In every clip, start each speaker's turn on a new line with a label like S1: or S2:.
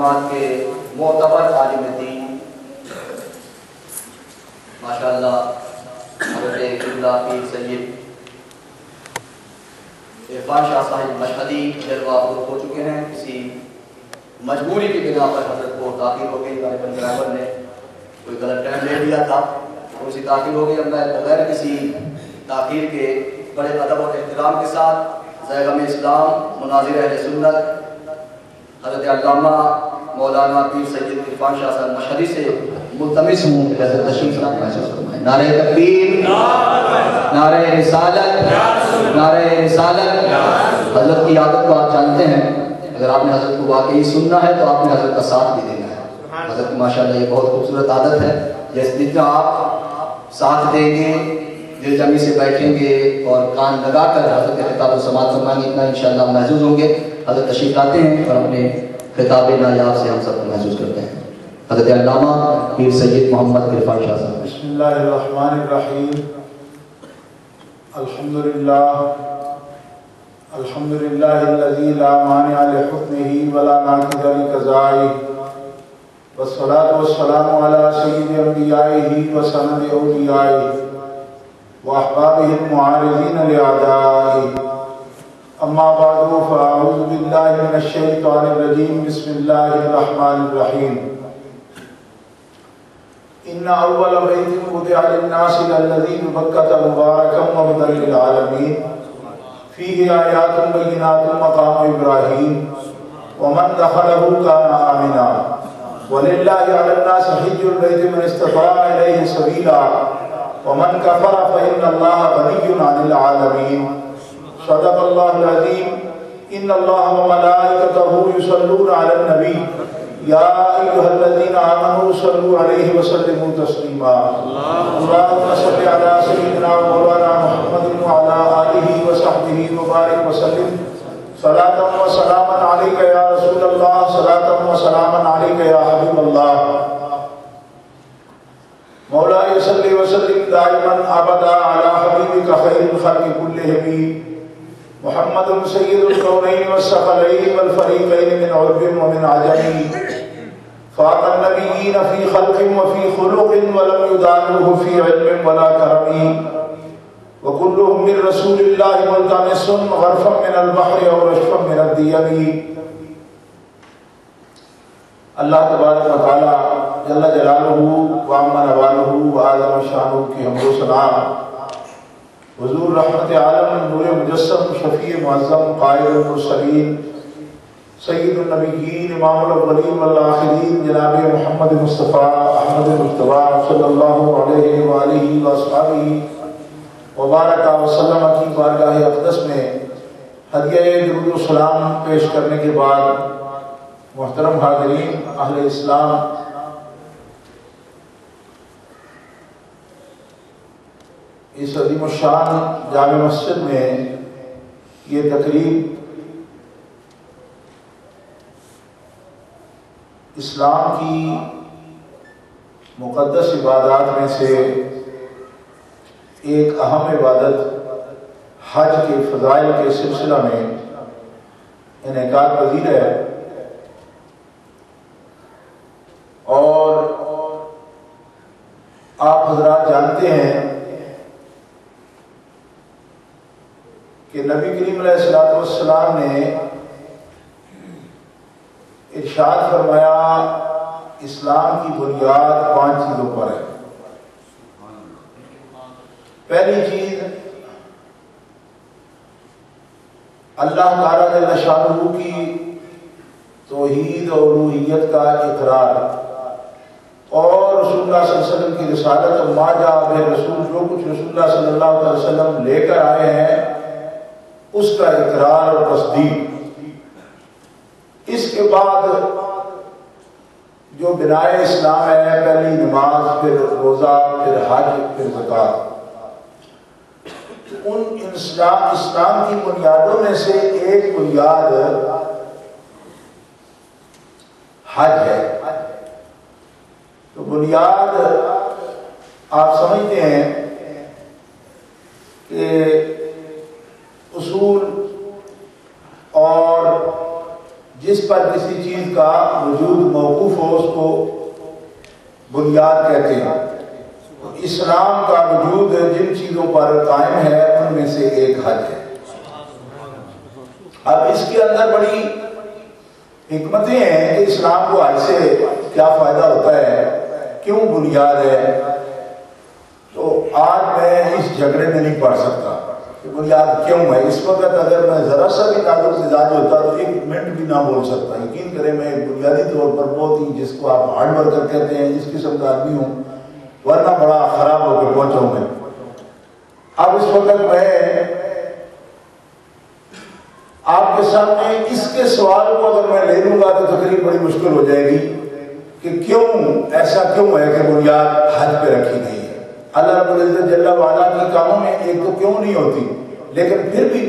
S1: جماعت کے معتبر عالم دین ماشاءاللہ حضرت قبلہ پیر سید عرفان شاہ صاحب مشہدی جلوہ فروغ ہو چکے ہیں. کسی مجبوری کی بنا پر حضرت کو تاخیر ہو گئی. غالباً ڈرائیور نے کوئی غلط ٹائم لے لیا تھا, تھوڑی سی تاخیر ہو گئی. میں بغیر کسی تاخیر کے بڑے ادب اور احترام کے ساتھ زیغم اسلام مناظر اہل سنت حضرت علامہ مولانا پیر سید عرفان شاہ صاحب مشہدی سے ملتمس ہوں کہ حضرت تشریف فرمائیں. نعرہ تکبیر, نعرہ رسالت, نعرہ رسالت. حضرت کی عادت کو آپ جانتے ہیں, اگر آپ نے حضرت کو واقعی سننا ہے تو آپ نے حضرت کا ساتھ بھی دینا ہے. حضرت کی ماشاءاللہ یہ بہت خوبصورت عادت ہے. جتنا آپ ساتھ دیں گے, دل جمی سے بیٹھیں گے اور کان لگا کر حضرت کے خطاب و سماعت فرمائیں گے, اتنا انشاءاللہ محظوظ ہوں گے. حضرت تشریف لاتے ہیں اور اپنے خطاب نایاب سے ہم سب کو محظوظ کرتے ہیں. حضرت علامہ پیر سید محمد عرفان شاہ صاحب.
S2: بسم اللہ الرحمن الرحیم. الحمدللہ الذی لا مانع لحکمہ ولا ناقض لقضائہ والصلاة والسلام علی سید انبیائہ وسند اولیائہ واحبابہ المعارضین لأعدائہ. اما بعد فاعوذ باللہ من الشیطان الرجیم. بسم اللہ الرحمن الرحیم. ان اول بیت وضع للناس للذی ببکۃ مبارکا وہدی للعالمین فیہ آیات بینات مقام ابراہیم ومن دخلہ کان آمنا وللہ علی الناس حج البیت من استطاع الیہ سبیلا ومن کفر فإن اللہ غنی عن العالمین. صدق اللہ العظیم. ان اللہ وملائکتہ یصلون علی النبی یا ایھا الذین آمنوا صلوا علیہ وسلموا تسلیما. اللہم صل علی سیدنا مولانا محمد وعلی آلہ وصحبہ وبارک وسلم. صلاۃ و سلاما علیک یا رسول اللہ, صلاۃ و سلاما علیک یا حبیب اللہ. مولاي صل وسلم دائما ابدا على حبيبك خير الخلق كلهم محمد سيد الكونين والثقلين والفريقين من عرب ومن عجم فاق النبيين في خلق وفي خلق ولم يدانوه في علم ولا كرم وكلهم من رسول الله ملتمس غرفا من البحر او رشفا من الديم. اللہ تبارک و تعالی جل جلالہ وعم نوالہ وعظم شانہ کی حمد و ثنا حضور رحمت عالم نور مجسم شفیع معظم قائد المرسلین سید النبیین امام الاولین والآخرین جناب محمد مصطفیٰ احمد مجتبیٰ صلی اللہ علیہ وآلہ وآصحابہ وبارک وسلم کی بارگاہ اقدس میں ہدیہ درود و سلام پیش کرنے کے بعد محترم حاضرین اہل اسلام, اس عظیم الشان جامع مسجد میں یہ تقریب اسلام کی مقدس عبادات میں سے ایک اہم عبادت حج کے فضائل کے سلسلہ میں انعقاد پذیر ہے. اور آپ حضرات جانتے ہیں کہ نبی کریم علیہ السلام نے ارشاد فرمایا اسلام کی بنیاد 5 چیزوں پر ہے. پہلی چیز اللہ تعالیٰ جل شانہ کی توحید اور الوہیت کا اقرار اور رسول اللہ صلی اللہ علیہ وسلم کی رسالت اور ما جاء بہ رسول, جو کچھ رسول اللہ صلی اللہ علیہ وسلم لے کر آئے ہیں اس کا اقرار اور تصدیق. اس کے بعد جو بنائے اسلام ہے, پہلی نماز, پھر روزہ, پھر حج, پھر زکوٰۃ. ان اسلام کی بنیادوں میں سے ایک بنیاد حج ہے. تو بنیاد آپ سمجھتے ہیں کہ اصول اور جس جس پر کسی چیز کا وجود موقوف ہو اس کو بنیاد کہتے ہیں۔ اسلام کا وجود جن چیزوں پر قائم ہے ان میں سے ایک حج ہے۔ اب اس کے اندر بڑی حکمتیں ہیں کہ اسلام کو حج سے کیا فائدہ ہوتا ہے، کیوں بنیاد ہے۔ تو آج میں اس جھگڑے میں نہیں پڑھ سکتا کہ بنیاد کیوں ہے۔ اس وقت اگر میں ذرا سا بھی نازک مزاج ہوتا تو ایک منٹ بھی نہ بول سکتا۔ یقین کریں میں بنیادی طور پر بہت ہی، جس کو آپ ہارڈ ورکر کہتے ہیں، اس قسم کا آدمی ہوں، ورنہ بڑا خراب ہو کے پہنچا ہوں میں۔ اب اس وقت میں آپ کے سامنے اس کے سوال کو اگر میں لے لوں گا تو تقریر بڑی مشکل ہو جائے گی کہ کیوں ایسا کیوں ہے کہ بنیاد حج پہ رکھی گئی ہے۔ اللہ رب العزت جل وعلا کی کاموں میں ایک تو کیوں نہیں ہوتی، لیکن پھر بھی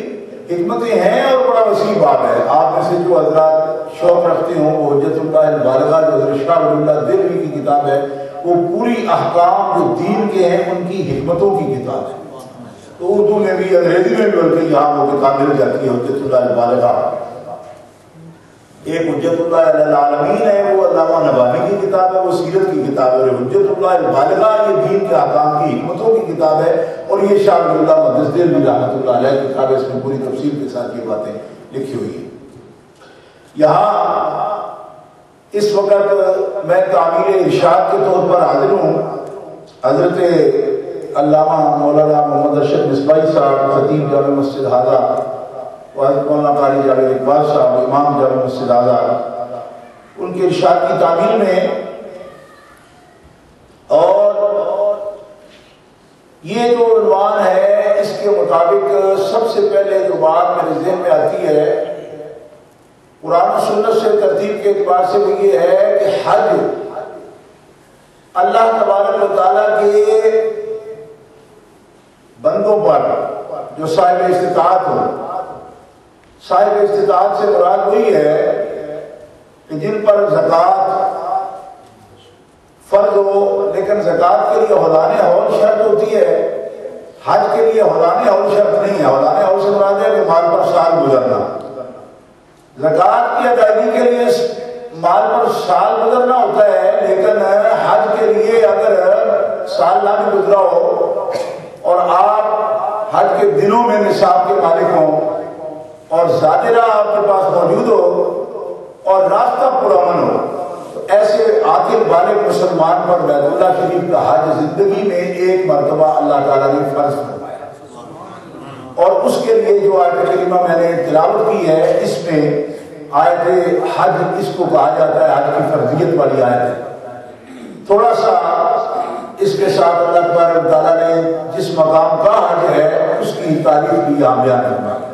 S2: حکمتیں ہیں اور بڑا وسیع بات ہے۔ آپ میں سے جو حضرات شوق رکھتے ہوں وہ حجت اللہ البالغہ جو حضرت شاہ ولی اللہ دہلوی کی کتاب ہے، وہ پوری احکام جو دین کے ہیں ان کی حکمتوں کی کتاب ہے۔ تو اردو میں بھی انگریزی میں بھی بلکہ یہاں وہ کتاب مل جاتی ہے حجت اللہ البالغہ۔ ایک حجت اللہ العالمین ہے، وہ علامہ نبوی کی کتاب ہے، وہ سیرت کی کتاب ہے، اور حجت اللہ البالغہ یہ دین کے احکام کی حکمتوں کی کتاب ہے، اور یہ شاہ ولی اللہ مدرس دہلوی رحمۃ اللہ علیہ کی کتاب ہے۔ اس میں پوری تفصیل کے ساتھ یہ باتیں لکھی ہوئی ہیں۔ یہاں اس وقت میں تعمیر ارشاد کے طور پر حاضر ہوں۔ حضرت علامہ مولانا محمد ارشد مصباحی صاحب خطیب جامع مسجد ہاضہ، حضرت مولانا قاری جاوید اقبال صاحب امام جامع مسجد ہاضہ، ان کے ارشاد کی تعمیر میں، اور یہ جو عنوان ہے اس کے مطابق سب سے پہلے جو بات میرے ذہن میں آتی ہے قرآن و سنت سے ترتیب کے اعتبار سے وہ یہ ہے کہ حج اللہ تبارک و تعالیٰ کے بندوں پر جو صاحب استطاعت ہو، صاحب استطاعت سے مراد وہی ہے کہ جن پر زکوٰۃ فرض ہو، لیکن زکوٰۃ کے لیے حولان حول شرط ہوتی ہے، حج کے لیے حولان حول شرط نہیں ہے۔ حولان حول سے مراد ہے کہ مال پر سال گزرنا۔ زکوٰۃ کی ادائیگی کے لیے مال پر سال گزرنا ہوتا ہے، لیکن حج کے لیے اگر سال نہ بھی گزرا ہو اور آپ حج کے دنوں میں نصاب کے مالک ہوں اور ظاہرہ آپ کے پاس موجود ہو اور راستہ پرامن ہو، تو ایسے عاقل بالغ مسلمان پر بیت اللہ شریف کا حج زندگی میں ایک مرتبہ اللہ تعالیٰ نے فرض فرمایا، اور اس کے لیے جو آیت کریمہ میں نے تلاوت کی ہے اس میں آیت حج اس کو کہا جاتا ہے، حج کی فرضیت والی آیت ہے۔ تھوڑا سا اس کے ساتھ اللہ تبارک و تعالیٰ نے جس مقام کا حج ہے اس کی تعریف بھی یہاں بیان فرمائی۔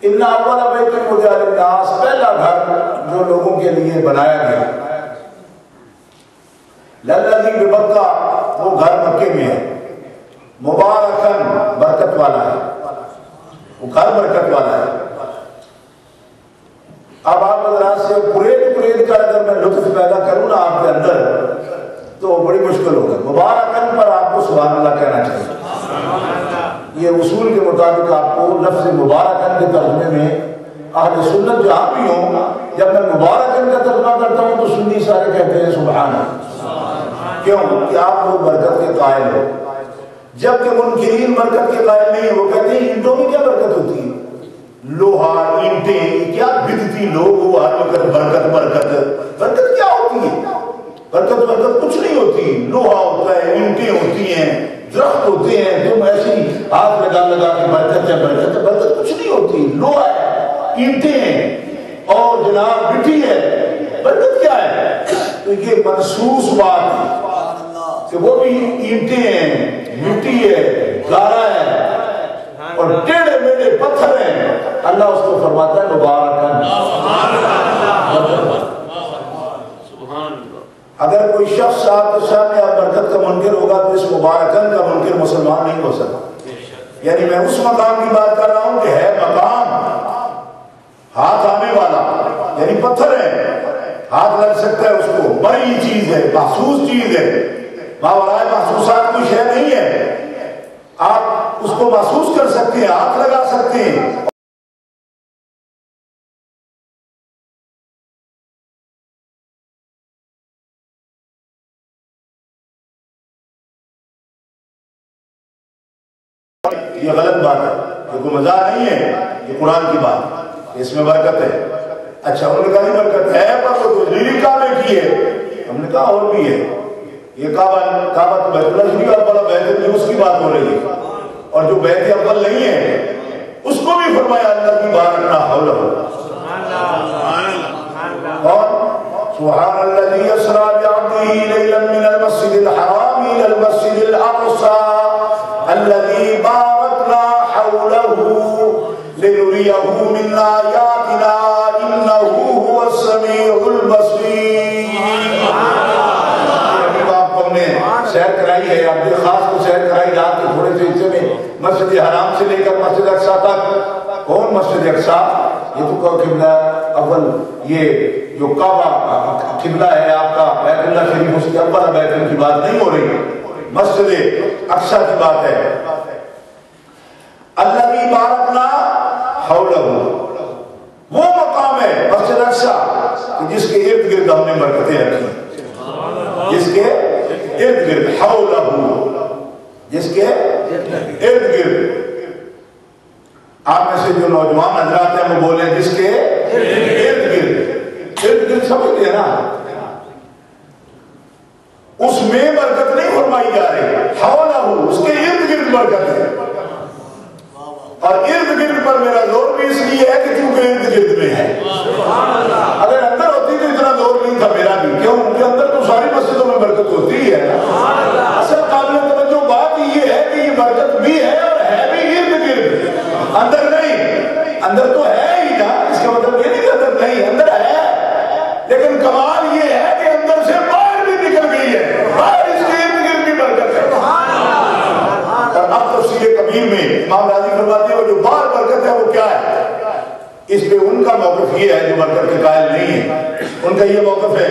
S2: ان اول بیت وضع للناس، پہلا گھر جو لوگوں کے لیے بنایا گیا، للذی ببکہ، وہ گھر مکے میں ہے، مبارکن، برکت والا ہے، وہ گھر برکت والا ہے۔ اب آپ حضرات سے پرید کر اگر میں لطف پیدا کروں نا آپ کے اندر تو بڑی مشکل ہوگا۔ مبارکن پر آپ کو سبحان اللہ کہنا چاہیے۔ یہ اصول کے مطابق آپ کو لفظ مبارکن کے ترجمے میں اہل سنت جہاں بھی ہوں، جب میں مبارکن کا ترجمہ کرتا ہوں تو سنی سارے کہتے ہیں سبحان اللہ۔ کیوں؟ کہ آپ لوگ برکت کے قائل ہو، جبکہ منکرین برکت کے قائل نہیں ہیں۔ وہ کہتے ہیں اینٹوں میں کیا برکت ہوتی ہے، لوہا اینٹیں کیا بدتی لوگ، وہ ہر وقت برکت برکت، برکت کیا ہوتی ہے؟ برکت کچھ نہیں ہوتی۔ لوہا ہوتا ہے، اینٹیں ہوتی ہیں، درخت ہوتے ہیں، تم ایسی ہاتھ لگا کے برکت ہے برکت ہے، برکت کچھ نہیں ہوتی۔ لوہا ہے، اینٹیں ہیں، اور جناب مٹی ہے، برکت کیا ہے؟ تو یہ منسوس بات ہے کہ وہ بھی اینٹیں ہیں، مٹی ہے، گارا ہے اور ٹیڑھے میڑھے پتھر ہیں، اللہ اس کو فرماتا ہے مبارکن۔ اگر کوئی شخص آپ کے سامنے آپ برکت کا منکر ہوگا تو اس مبارکن کا منکر مسلمان نہیں ہو سکتا۔ یعنی میں اس مقام کی بات کر رہا ہوں کہ ہے مقام ہاتھ آنے والا، یعنی پتھر ہے، ہاتھ لگ سکتا ہے اس کو، بڑی چیز ہے، محسوس چیز ہے، ماورائے محسوسات کوئی شے نہیں ہے، آپ اس کو محسوس کر سکتے ہیں، ہاتھ لگا سکتے ہیں۔ یہ غلط بات ہے، یہ کوئی مزاح نہیں ہے، یہ قرآن کی بات ہے، اس میں برکت ہے۔ اچھا انہوں نے کہا نہیں برکت ہے پر وہ تجلیلی کعبے کی ہے، ہم نے کہا اور بھی ہے، یہ کعبہ تو بیت اللہ شریف والا بیت الجوز کی بات ہو رہی ہے، اور جو بیت اول نہیں ہے اس کو بھی فرمایا اللہ کی بارکنا حولہ، اور سبحان الذی اسری بعبدہ لیلا من المسجد الحرام الى المسجد الاقصى الذي باركنا حوله لنريه من آياتنا إنه هو السميع البصير۔ آپ کو ہم نے سیر کرائی ہے، عبد خاص کو سیر کرائی رات کے تھوڑے سے حصے میں، مسجد حرام سے لے کر مسجد اقصیٰ تک۔ کون مسجد اقصیٰ؟ یہ تو قبلہ اول، یہ جو کعبہ قبلہ ہے آپ کا بیت اللہ شریف، اس کے اول بیت اللہ کی بات نہیں ہو رہی، مسجد اقصیٰ کی بات ہے۔ الذی بارکنا حولہ، وہ مقام ہے مسجد اقصیٰ جس کے ارد گرد ہم نے برکتیں رکھی، جس کے ارد گرد، حولہ جس کے ارد گرد۔ آپ میں سے جو نوجوان حضرات ہیں وہ بولیں جس کے ارد گرد، ارد گرد سمجھتے ہیں نا، اس میں برکت نہیں فرمائی جا رہی، حولہ اس کے ارد گرد برکت ہے، اور ارد گرد پر میرا زور بھی اس لیے ہے کہ کیونکہ ارد گرد میں ہے۔ اگر اندر ہوتی تو اتنا زور نہیں تھا میرا بھی، کیوں کہ اندر تو ساری مسجدوں میں برکت ہوتی ہے۔ اصل قابل توجہ بات یہ ہے کہ یہ برکت بھی ہے اور ہے بھی ارد گرد، اندر نہیں۔ اندر تو ہے ہی نا، اس کا مطلب یہ نہیں کہ اندر نہیں، اندر ہے، لیکن کمال یہ ہے کہ اندر سے باہر بھی نکل گئی ہے، باہر اس کے ارد گرد بھی برکت ہے۔ اور اب تفسیر کبیر میں امام راضی فرماتے ہیں جو باہر برکت ہے وہ کیا ہے؟ اس پہ ان کا موقف یہ ہے جو برکت کے قائل نہیں ہے، ان کا یہ موقف ہے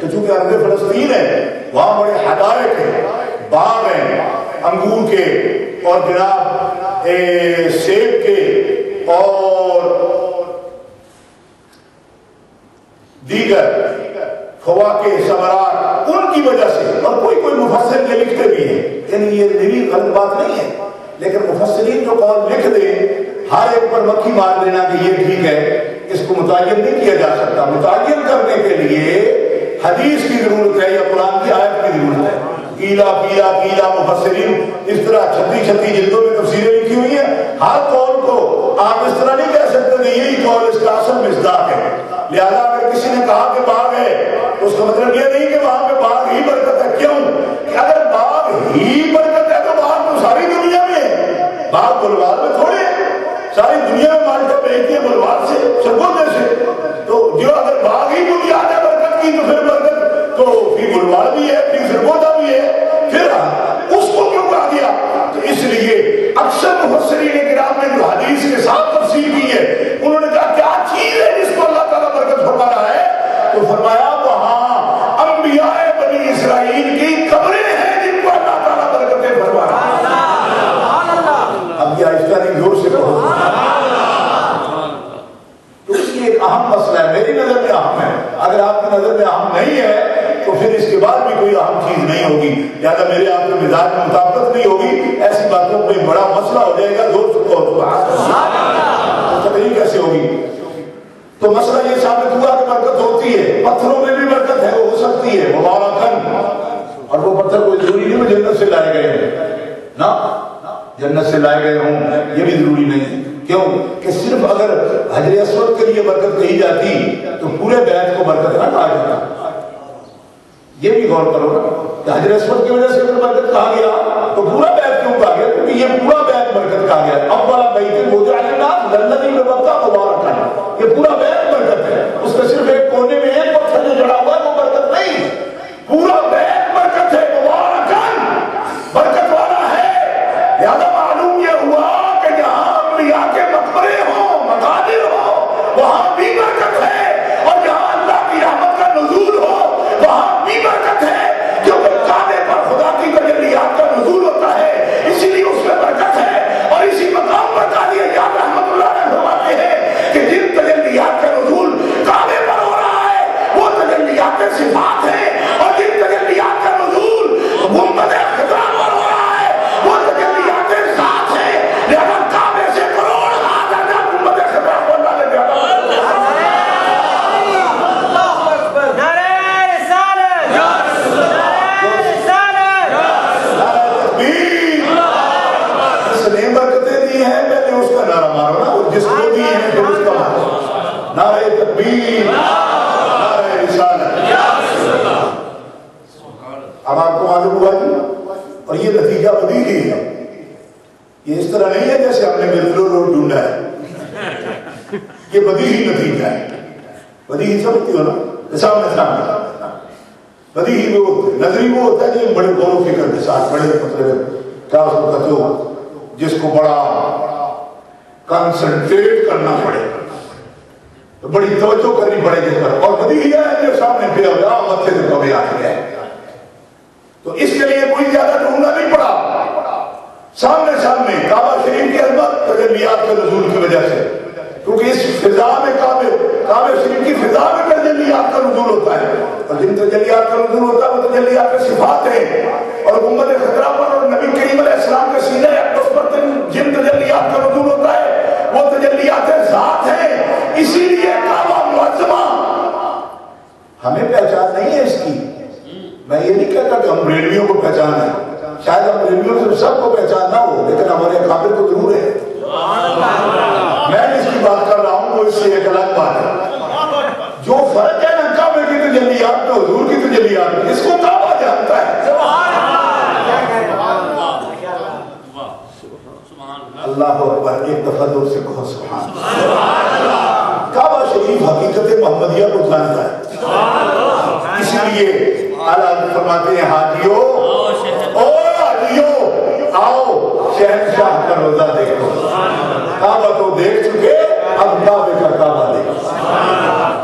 S2: کہ چونکہ ارض فلسطین ہے، وہاں بڑے حدائق ہیں، باغ ہیں انگور کے اور جناب سیب کے اور دیگر فواکہ ثمرات، ان کی وجہ سے، اور کوئی مفسر یہ لکھتے بھی ہیں، یعنی یہ میری غلط بات نہیں ہے، لیکن مفسرین جو قول لکھ دیں ہر ایک پر مکھی مار دینا کہ یہ ٹھیک ہے، اس کو متعین نہیں کیا جا سکتا۔ متعین کرنے کے لیے حدیث کی ضرورت ہے یا قرآن کی آیت کی ضرورت ہے۔ قیلا مفسرین اس طرح 36 جلدوں میں تفسیریں لکھی ہوئی ہیں، ہر قول کو آپ اس طرح نہیں کہہ سکتے کہ یہی قول اس کا اصل مصداق ہے۔ لہذا اگر کسی نے کہا کہ باغ ہے تو اس کا مطلب یہ نہیں کہ وہاں پہ باغ ہی برکت ہے، کیوں کہ اگر باغ ہی برکت ہے تو باغ تو ساری دنیا میں ہے، باغ بلوار میں تھوڑے، ساری دنیا میں مالکہ بیچتی ہے بلوار سے، سرگودے سے، تو جو اگر باغ ہی بنیاد ہے برکت کی تو پھر برکت تو پھر بلوار بھی ہے، پھر سرگودا بھی ہے، پھر اس کو کیوں کہا گیا؟ تو اس لیے اکثر مفسرین کرام نے جو حدیث کے ساتھ تفسیر کی ہے انہوں نے کہا کیا چیز ہے جس کو اللہ تعالیٰ برکت فرما رہا ہے؟ تو فرمایا وہاں انبیاء بنی اسرائیل کی قبریں ہیں جن کو اللہ تعالیٰ برکتیں فرما رہا ہے۔ اب یہ آہستہ نہیں زور سے کہو، تو اس لیے ایک اہم مسئلہ ہے، میری نظر میں اہم ہے، اگر آپ کی نظر میں اہم نہیں ہے تو پھر اس کے بعد بھی کوئی اہم چیز نہیں ہوگی، لہٰذا میرے آپ کے مزاج میں مطابقت نہیں ہوگی، ایسی باتوں پہ بڑا مسئلہ ہو جائے گا، زور سے کہو تقریر کیسے ہوگی؟ تو مسئلہ یہ ثابت ہوا کہ برکت ہوتی ہے، پتھروں میں بھی برکت ہے، وہ ہو سکتی ہے مبارکن، اور وہ پتھر کوئی ضروری نہیں وہ جنت سے لائے گئے ہیں نا، جنت سے لائے گئے ہوں یہ بھی ضروری نہیں، کیوں کہ صرف اگر حجر اسود کے لیے برکت کہی جاتی تو پورے بیت کو برکت نہ کہا جاتا۔ یہ بھی غور کرو نا کہ حجر اسود کی وجہ سے اگر برکت کہا گیا تو پورا بیت کیوں کہا گیا؟ کیونکہ یہ پورا بیت برکت کہا گیا، اول بیت وضع للناس للذی ببکہ مبارکا، یہ پورا بیت برکت ہے، اس میں صرف ایک کونے میں ایک پتھر جو جڑا ہوا ہے وہ برکت نہیں، پورا بیت برکت ہے، مبارکا برکت والا ہے۔ لہذا معلوم یہ ہوا کہ جہاں انبیاء کے مقبرے ہوں، مقابر ہوں، وہاں بھی برکت ہے، اور جہاں اللہ کی رحمت کا نزول ہو وہاں بھی برکت ہے، کیونکہ کعبے پر خدا کی تجلیات کا نزول ہوتا ہے، اسی لیے اس میں برکت ہے، اور اسی مقام ہوا جی، اور یہ نتیجہ بدیہی ہے، یہ اس طرح نہیں ہے جیسے ہم نے ملترو روڈ ڈھونڈا ہے، یہ بدیہی نتیجہ ہے۔ بدیہی سمجھتی ہو نا، سامنے بدیہی وہ ہوتا ہے، نظری وہ ہوتا ہے کہ بڑے غور و فکر کے ساتھ، بڑے مطلب کیا اس کو کہتے ہو جس کو بڑا کنسنٹریٹ کرنا پڑے، بڑی توجہ کرنی پڑے جس پر، اور بدیہی ہے جو سامنے پہ ہو متھے سے کبھی آ گیا ہے، تو اس کے لیے کوئی زیادہ ڈھونڈنا نہیں پڑا، سامنے کعبہ شریف کی عظمت تجلیات کے نزول کی وجہ سے، کیونکہ اس فضا میں کعبہ شریف کی فضا میں تجلیات کا نزول ہوتا ہے، اور جن تجلیات کا نزول ہوتا ہے وہ تجلیات کے صفات ہیں، اور گنبد خضرا پر اور نبی کریم علیہ السلام کے سینہ اقدس پر جن تجلیات کا نزول ہوتا ہے وہ تجلیات ذات ہیں، اسی لیے کعبہ معظمہ ہمیں پہچان نہیں ہے اس کی۔ میں یہ نہیں کہتا کہ ہم ریڈیو کو پہچان ہے، شاید ہم ریڈیو سے سب کو پہچان نہ ہو، لیکن ہمارے قابل کو ضرور ہے۔ میں جس کی بات کر رہا ہوں وہ اس سے ایک الگ بات ہے، جو فرق ہے نا کعبے کی تجلیات میں حضور کی تجلیات میں، اس کو کعبہ جانتا ہے۔ اللہ اکبر، ایک دفعہ دور سے کہو سبحان اللہ۔ کعبہ شریف حقیقت محمدیہ کو جانتا ہے، اسی لیے اعلیٰ فرماتے ہیں حاجیو آؤ شہنشاہ کا روزہ دیکھو، کعبہ تو دیکھ چکے اب کعبے کا کعبہ دیکھو۔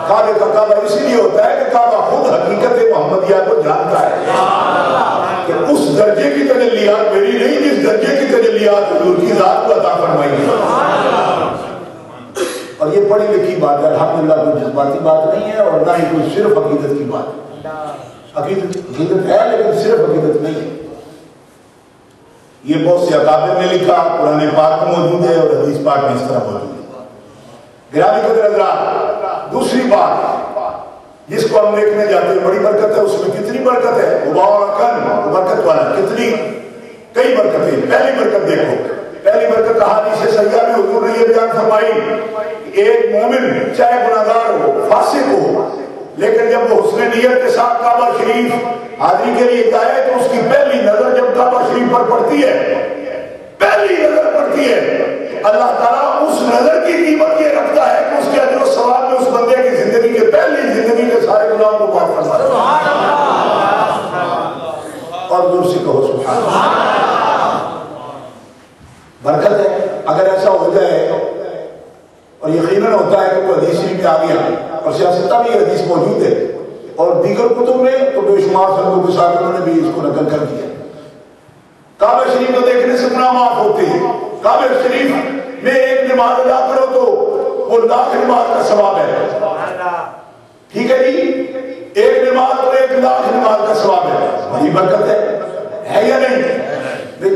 S2: کعبے کا کعبہ اس لیے ہوتا ہے کہ کعبہ خود حقیقت محمدیہ کو جانتا ہے کہ اس درجے کی تجلیات میری نہیں جس درجے کی تجلیات حضور کی ذات کو عطا فرمائی ہے۔ اور یہ پڑھی لکھی بات ہے، الحمدللہ کوئی جذباتی بات نہیں ہے، اور نہ ہی کوئی صرف عقیدت کی بات ہے۔ عقیدت ہے لیکن صرف عقیدت نہیں ہے۔ یہ بہت سے اکابر نے لکھا، قرآن پاک میں موجود ہے اور حدیث پاک میں اس طرح موجود ہے۔ گرامی قدر حضرات، دوسری بات جس کو ہم دیکھنے جاتے ہیں بڑی برکت ہے، اس میں کتنی برکت ہے، مبارکن برکت والا، کتنی کئی برکتیں۔ پہلی برکت دیکھو، پہلی برکت احادیث صحیحہ میں حضور نے یہ بیان فرمائی کہ ایک مومن چاہے گناہگار ہو، فاسق ہو، لیکن جب وہ حسن نیت کے ساتھ کعبہ شریف حاضری کے لیے جائے تو اس کی پہلی نظر جب کعبہ شریف پر پڑتی ہے، پہلی نظر پڑتی ہے، اللہ تعالیٰ اس نظر کی قیمت یہ رکھتا ہے کہ اس کے اجر و ثواب میں اس بندے کی زندگی کے پہلی زندگی کے سارے گناہوں کو معاف فرما دیتا ہے۔ اور دور سے کہو سبحان اللہ، برکت ہے۔ اگر ایسا ہو جائے، اور یقیناً ہوتا ہے کہ کوئی حدیث شریف میں آ گیا، اور سیاستہ بھی حدیث موجود ہے، اور دیگر کتب میں تو بے شمار سندوں کے ساتھ انہوں نے بھی اس کو نقل کر دیا۔ کعبہ شریف کو دیکھنے سے گناہ معاف ہوتے ہیں۔ کعبہ شریف میں ایک نماز ادا کرو تو وہ لاکھ نماز کا ثواب ہے، ٹھیک ہے جی، ایک نماز اور 1,00,000 نماز کا ثواب ہے۔ بڑی برکت ہے یا نہیں؟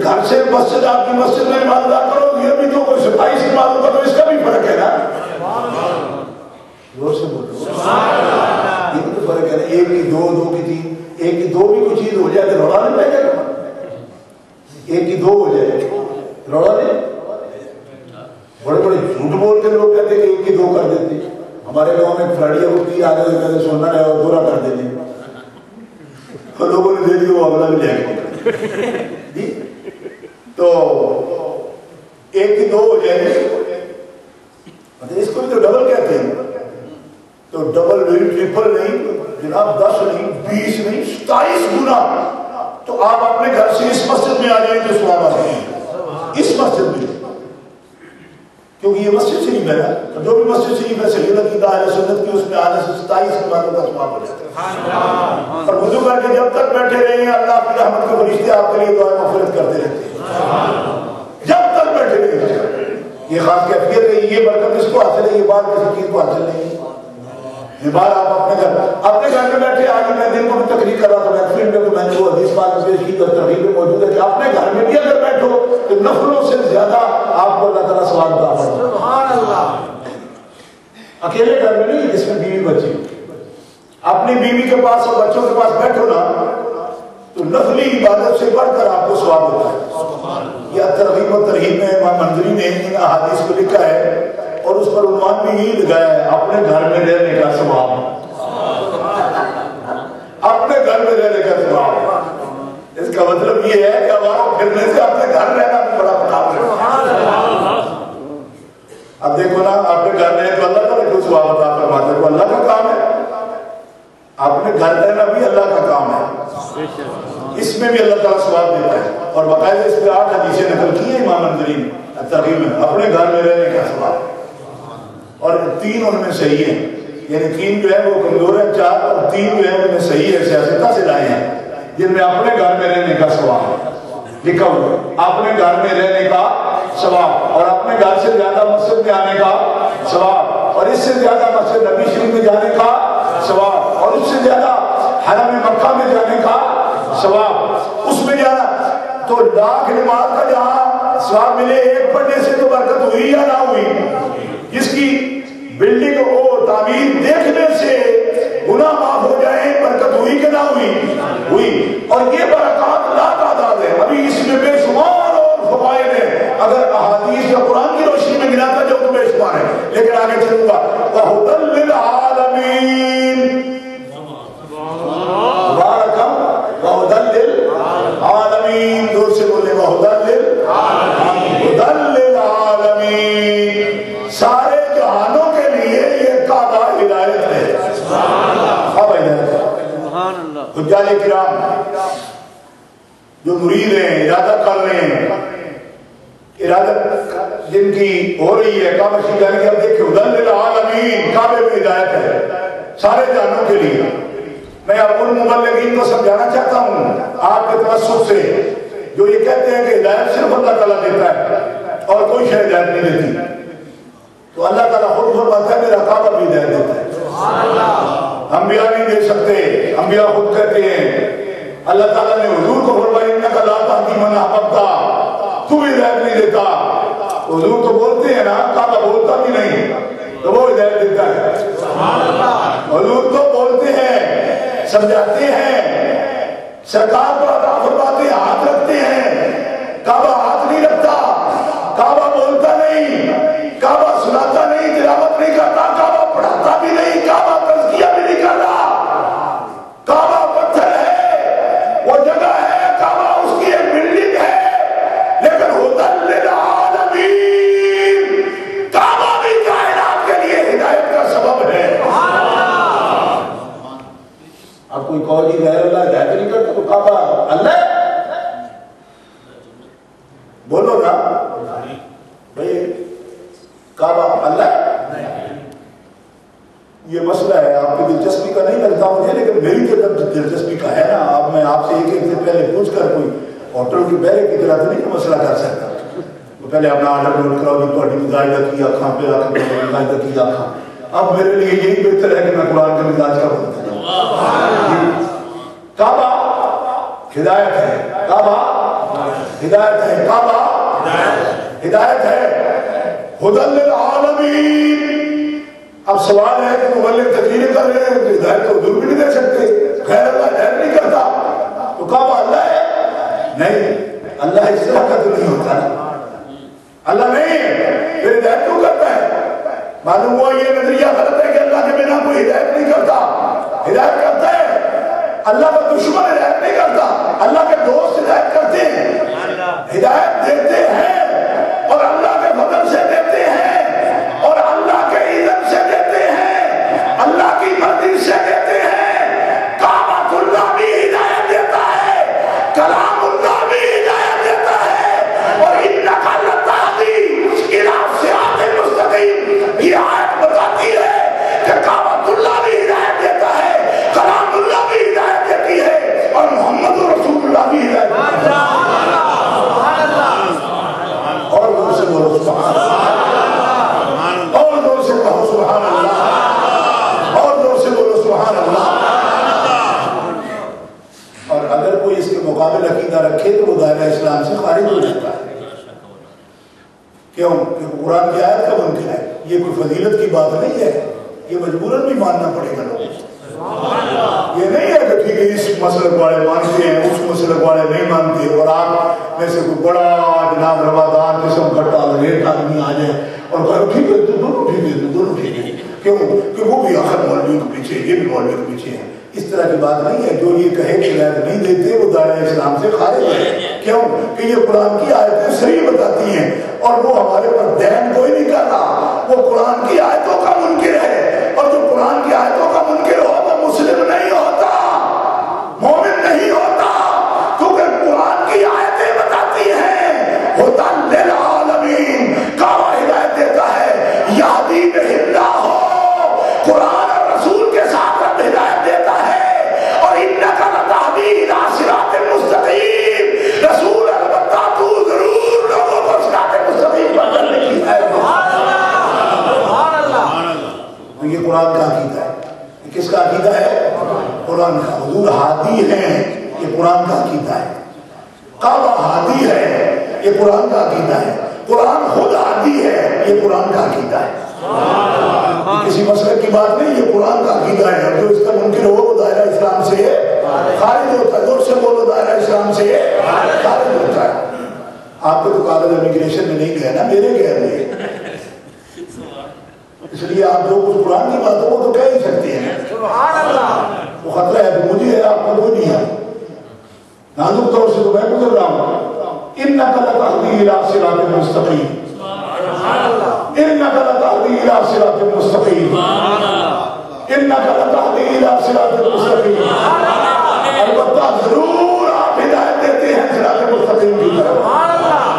S2: گھر سے مسجد، آپ کی مسجد میں نماز ادا کرو، یہ بھی تو کوئی 27 نماز ہوگا، تو اس کا بھی فرق ہے نا، زور سے بولو، یہ بھی تو فرق ہے نا۔ ایک کی دو، دو کی تین، ایک کی دو بھی کوئی چیز ہو جائے تو روڑا نہیں پہ جائے گا، ایک کی دو ہو جائے روڑا نہیں۔ بڑے بڑے جھوٹ بول کے لوگ کہتے ہیں کہ ایک کی دو کر دیتے، ہمارے گاؤں میں فراڈیا ہوتی آ گئے کہتے سونا ہے اور دورہ کر دیتے، اور لوگوں نے دے دی وہ اگلا بھی لے گئے، تو ایک کی دو ہو جائے، اس کو بھی تو ڈبل کہتے ہیں، تو ڈبل نہیں، ٹرپل نہیں جناب، 10 نہیں، 20 نہیں، 27 گنا۔ تو آپ اپنے گھر سے اس مسجد میں آ جائیں تو سواب آ جائیں، اس مسجد میں، کیونکہ یہ مسجد شریف ہے نا، جو بھی مسجد شریف ہے صحیح عقیدہ اہل سنت کی، اس میں آنے سے 27 نمازوں کا ثواب ہو جاتا ہے۔ اور وضو کر کے جب تک بیٹھے رہے ہیں، اللہ کی رحمت کے فرشتے آپ کے لیے دعائیں مغفرت کرتے رہتے ہیں، جب تک بیٹھے رہے۔ یہ خاص کیفیت ہے، یہ برکت اس کو حاصل ہے، یہ بات کسی چیز کو حاصل نہیں۔ یہ بات آپ اپنے گھر میں بیٹھے، آج میں دن کو بھی تقریر کر رہا تھا محفل میں، تو میں نے وہ حدیث پاک پیش کی تو تقریر میں موجود ہے کہ اپنے گھر میں بھی اگر بیٹھو تو نفلوں سے زیادہ آپ کو اللہ تعالیٰ ثواب عطا فرمائے۔ سبحان اللہ۔ اکیلے گھر میں نہیں، جس میں بیوی بچے، اپنی بیوی کے پاس اور بچوں کے پاس بیٹھو نا تو نفلی عبادت سے بڑھ کر آپ کو ثواب ہوتا ہے۔ یہ ترغیب و ترہیب میں امام منذری نے ان احادیث کو لکھا ہے، اور اس پر عنوان بھی یہی لگایا ہے، اپنے گھر میں رہنے کا ثواب، اپنے گھر میں رہنے کا ثواب۔ اس کا مطلب یہ ہے کہ ہمارا پھرنے سے اپنے گھر رہنا بھی بڑا مقام ہے. اب دیکھو نا اپنے گھر رہے تو اللہ تعالیٰ کیوں ثواب عطا فرماتا ہے؟ وہ اللہ کا کام ہے. اپنے گھر رہنا بھی اللہ کا کام ہے, اس میں بھی اللہ تعالیٰ ثواب دیتا ہے. اور باقاعدہ اس پہ 8 حدیثیں نقل کی ہیں امام منذری نے ترغیب میں, اپنے گھر میں رہنے کا ثواب. اور 3 ان میں صحیح ہیں, یعنی 3 جو ہے وہ کمزور ہے, 4 اور 3 جو ہے ان میں صحیح ہے, سیاستہ سے لائے ہیں, جن میں اپنے گھر میں رہنے کا ثواب لکھا ہوا, اپنے گھر میں رہنے کا ثواب, اور اپنے گھر سے زیادہ مسجد میں آنے کا ثواب, اور اس سے زیادہ مسجد نبی شریف میں جانے کا ثواب, اور اس سے زیادہ حرم مکہ میں جانے کا ثواب. اس میں جانا تو لاکھ نماز کا جہاں ثواب ملے ایک پڑھنے سے تو برکت ہوئی یا نہ ہوئی. جس کی بلڈنگ کو تعمیر دیکھنے سے گناہ معاف ہو جائیں, برکت ہوئی کہ نہ ہوئی؟ ہوئی. اور یہ برکات لا تعداد ہے, ابھی اس میں بے شمار اور فوائد ہیں. اگر احادیث یا قرآن کی روشنی میں گنا تھا جو تو بے شمار ہے, لیکن آگے چلوں گا. وَهُدًى لِّلْعَالَمِينَ, وَهُدًى لِّلْعَالَمِينَ, دور سے بولے وَهُدًى لِّلْعَالَمِينَ, سارے جہانوں کے لیے یہ کعبہ ہدایت ہے. کعبہ ہدایت ہے. حجاج کرام جو مرید ہیں, ارادہ کر رہے ہیں, ارادت جن کی ہو رہی ہے کعبہ شریف جانے کی, اب دیکھیں وَهُدًى لِّلْعَالَمِينَ, کعبے میں ہدایت ہے سارے جہانوں کے لیے. میں اب ان مبلغین کو سمجھانا چاہتا ہوں آپ کے توسط سے جو یہ کہتے ہیں کہ ہدایت صرف اللہ تعالیٰ دیتا ہے اور کوئی شے ہدایت نہیں دیتی. تو اللہ تعالیٰ خود فرماتا ہے میرا کعبہ بھی ہدایت دیتا ہے, انبیاء نہیں دے سکتے. انبیاء خود کہتے ہیں, اللہ تعالیٰ نے حضور کو فرمایا انک لا تہدی من احببت, تو بھی ہدایت نہیں دیتا. حضور تو بولتے ہیں نا, کعبہ بولتا بھی نہیں, تو وہ ہدایت دیتا ہے. حضور تو بولتے ہیں, سمجھاتے ہیں, سرکار کو عطا فرماتے ہیں, ہاتھ رکھتے ہیں, کعبہ ہاتھ نہیں رکھتا, کعبہ بولتا نہیں, کعبہ سناتا نہیں, تلاوت نہیں کرتا, کعبہ پڑھاتا بھی نہیں, کعبہ تزکیہ بھی نہیں کر رہا. کعبہ پتھر ہے, وہ جگہ ہے, کعبہ اس کی ایک بلڈنگ ہے, لیکن ہدی للعالمین, کعبہ بھی کائنات کے لیے ہدایت کا سبب ہے. اب کوئی کہو جی غیر اللہ ہدایت نہیں کرتا تو کعبہ اللہ بولو نا بھائی, کعبہ اللہ. یہ مسئلہ ہے, آپ کی دلچسپی کا نہیں لگتا مجھے, لیکن میری دلچسپی کا ہے نا. اب میں آپ سے ایک دن پہلے پوچھ کر کوئی ہوٹل کے بہرے کی طرح تو نہیں مسئلہ کر سکتا. تو پہلے اپنا آرڈر نوٹ کراؤ جی تھوڑی مزاحدہ کی آنکھاں پہ مزاحدہ کی آنکھاں. اب میرے لیے یہی بہتر ہے کہ میں قرآن کا مزاج کا بولتا ہوں. کعبہ ہدایت ہے, کعبہ ہدایت ہے, کعبہ ہدایت ہے. ہدی للعالمین. اب سوال ہے کہ مبلغ تقریر کر رہے ہیں, ہدایت تو حضور بھی نہیں دے سکتے, خیر اللہ ہدایت نہیں کرتا, تو کعبہ اللہ ہے؟ نہیں, اللہ اس طرح کا تو نہیں ہوتا نا, اللہ نہیں ہے, پھر ہدایت کیوں کرتا ہے؟ معلوم ہوا یہ نظریہ غلط ہے کہ اللہ کے بنا کوئی ہدایت نہیں کرتا. ہدایت کرتا ہے, اللہ کا دشمن ہدایت نہیں کرتا, اللہ کے دوست ہدایت کرتے ہیں, ہدایت دیتے ہیں, اور اللہ کے فضل سے دیتے ہیں, اور اللہ کے اذن سے دیتے ہیں, اللہ کی مرضی سے دیتے ہیں. کعبۃ اللہ بھی ہدایت دیتا ہے, کلام اللہ بھی ہدایت دیتا ہے, اور انک لتہدی الی صراط مستقیم. یہ آیت بتاتی ہے کہ کعبۃ اللہ بھی ہدایت دیتا ہے, کلام اللہ بھی ہدایت دیتی ہے, اور محمد رسول اللہ بھی ہدایت دیتا ہے. اور دور سے بولو سبحان اللہ, اور دور سے کہو سبحان اللہ, اور دور سے بولو سبحان اللہ. اور اگر کوئی اس کے مقابل عقیدہ رکھے تو وہ دائرہ اسلام سے خارج ہو جاتا ہے. کیوں؟ کہ قرآن کی آیت کا منکر ہے. یہ کوئی فضیلت کی بات نہیں ہے, یہ مجبوراً بھی ماننا پڑے گا لوگوں کو. یہ نہیں ہے کہ ٹھیک ہے اس مسلک والے مانتے ہیں, اس مسلک والے نہیں مانتے, اور آپ میں سے کوئی بڑا جناب روادار قسم کا ٹالریٹ آدمی آ جائے اور کہو ٹھیک ہے تو دونوں ٹھیک ہے, تو دونوں ٹھیک ہے. کیوں کہ وہ بھی آخر مولوی کے پیچھے, یہ بھی مولوی کے پیچھے ہے. اس طرح کی بات نہیں ہے. جو یہ کہے کہ ہدایت نہیں دیتے وہ دائرہ اسلام سے خارج ہے. کیوں کہ یہ قرآن کی آیتیں صحیح بتاتی ہیں اور وہ ہمارے پر دین کوئی نہیں کرتا. وہ قرآن کی آیتوں کا منکر ہے اور جو قرآن کی آیتوں کا منکر ہو وہ مسلم نہیں ہوتا, مومن نہیں ہوتا, کیونکہ قرآن کی آیتیں بتاتی ہیں ہدی للعالمین کا ہدایت دیتا ہے. یہدی بہ اللہ قرآن اور رسول کے ساتھ رب ہدایت دیتا ہے. اور انک لتہدی الی صراط مستقیم, رسول البتہ تو ضرور لوگوں کو صراط مستقیم پر چلنے کی ہدایت دیتا ہے. تو یہ قرآن کا عقیدہ ہے. یہ کس کا عقیدہ ہے؟ قرآن کا. حضور ہادی ہیں, یہ قرآن کا عقیدہ ہے. کعبہ ہادی ہے, یہ قرآن کا عقیدہ ہے. قرآن خود ہادی ہے, یہ قرآن کا عقیدہ ہے. کسی مسئلے کی بات نہیں, یہ قرآن کا عقیدہ ہے. جو اس کا منکر ہو وہ دائرہ اسلام سے خارج ہوتا ہے. دور سے بولو, دائرہ اسلام سے خارج ہوتا ہے. آپ کو تو کاغذ امیگریشن میں نہیں گئے نا, میرے گئے تھے, اس لیے آپ جو کچھ قرآن کی بات ہو وہ تو کہہ ہی سکتے ہیں. وہ خطرہ ہے تو مجھے ہے, آپ کو کوئی نہیں ہے. نازک طور سے تو میں گزر رہا ہوں. انک لتہدی الی صراط مستقیم, انک لتہدی الی صراط مستقیم, انک لتہدی الی صراط مستقیم. البتہ ضرور آپ ہدایت دیتے ہیں صراط مستقیم کی طرف.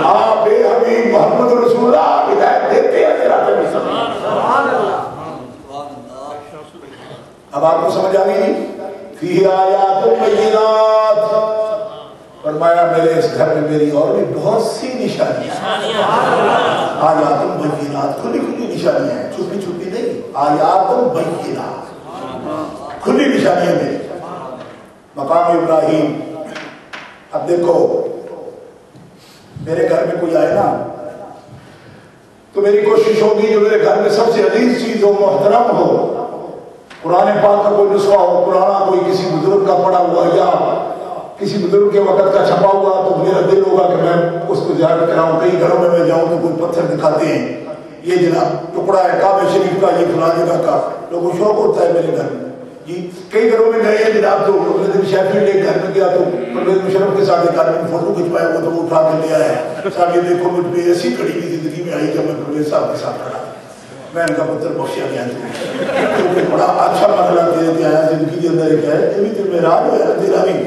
S2: آپ حبیب محمد رسول اللہ ہدایت دیتے ہیں صراط مستقیم. اب آپ کو سمجھ آ گئی. فیہ آیات بینات, فرمایا میرے اس گھر میں میری اور بھی بہت سی نشانیاں. آیات بینات, کھلی کھلی نشانیاں ہیں, چھپی چھپی نہیں. آیات بینات, کھلی نشانیاں میری. مقام ابراہیم. اب دیکھو میرے گھر میں کوئی آئے نا تو میری کوشش ہوگی جو میرے گھر میں سب سے عزیز چیز ہو, محترم ہو, قرآن پاک کا کوئی نسخہ ہو, پرانا کوئی کسی بزرگ کا پڑا ہوا یا کسی بزرگ کے وقت کا چھپا ہوا, تو میرا دل ہوگا کہ میں اس کو زیارت کراؤں. کئی گھروں میں جاؤں تو کوئی پتھر دکھاتے ہیں, یہ جناب ٹکڑا ہے کعبہ شریف کا, یہ فلاں جگہ کا. لوگوں کو شوق ہوتا ہے میرے گھر میں. جی کئی گھروں میں گئے ہیں جناب, تو شیفیلڈ ایک گھر میں گیا تو پرویز مشرف کے ساتھ ایک آدمی فوٹو کھنچوایا وہ تو وہ اٹھا کے لے آیا ہے. صاحب یہ دیکھو مجھ پہ ایسی کڑی کی زندگی میں آئی جب میں پرویز صاحب کے ساتھ کھڑا. میں ان کا پتر بخشیا گیا کیونکہ بڑا اچھا مرحلہ دے کے آیا زندگی کے اندر. ایک ہے یہ بھی تو میرا جو ہے تیرا نہیں.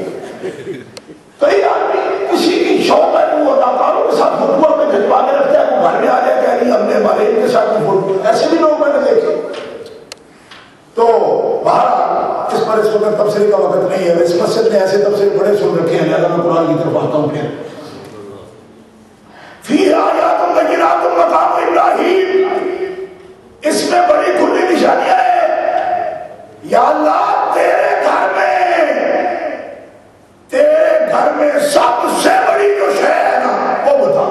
S2: کئی آدمی کسی کی شوق ہے وہ اداکاروں کے ساتھ فوٹو میں بھجوا کے رکھتا ہے, وہ گھر میں آ جائے کہ نہیں ہم نے ہمارے ان کے ساتھ فوٹو. ایسے بھی لوگ میں نے دیکھے. تو باہر اس پر اس وقت تبصرے کا وقت نہیں ہے. اس مسجد نے ایسے تبصرے بڑے سن رکھے ہیں, لہذا میں قرآن کی طرف آتا ہوں. پھر فی آیات بینات مقام ابراہیم, اس میں بڑی کھلی نشانیاں ہیں. یا اللہ تیرے گھر میں سب سے بڑی جو شے ہے نا وہ بتا.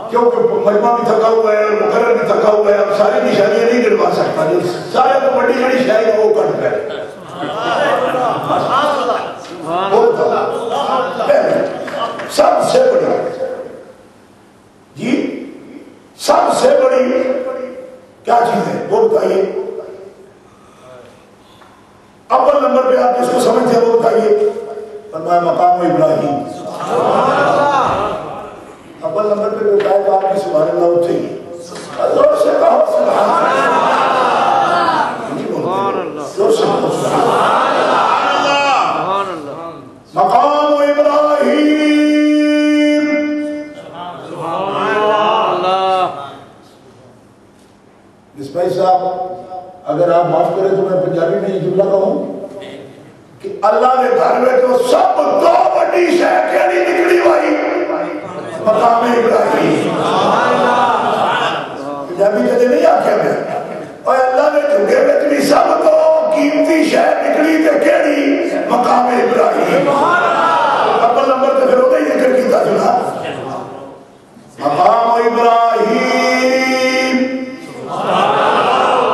S2: کیونکہ مجمع بھی تھکا ہوا ہے, مقرر بھی تھکا ہوا ہے, اب ساری نشانیاں نہیں گنوا سکتا. جو سارے تو بڑی بڑی شے ہے وہ کٹ گئے. سب سے بڑی, جی سب سے بڑی کیا چیز ہے وہ بتائیے. اول نمبر پہ آپ جس کو سمجھتے ہیں وہ بتائیے. فرمایا مقام ابراہیم. اول نمبر پہ جو کہا تو آپ کی سبحان اللہ اٹھے گی. زور سے کہو سبحان اللہ. زور سے کہو سبحان اللہ. مقام ابراہیم. بھائی صاحب اگر آپ معاف کریں تو میں پنجابی میں یہ جملہ کہوں کہ اللہ نے گھر میں تو سب تو بڑی شے کیڑی نکلی ہوئی مقام ابراہیم. پنجابی کہتے نہیں آکھیا میں, اور اللہ نے جھگے میں بھی سب تو قیمتی شے نکلی تے کیڑی مقام ابراہیم. اول نمبر تے پھر ہوتا ہی ذکر کیتا جناب مقام ابراہیم.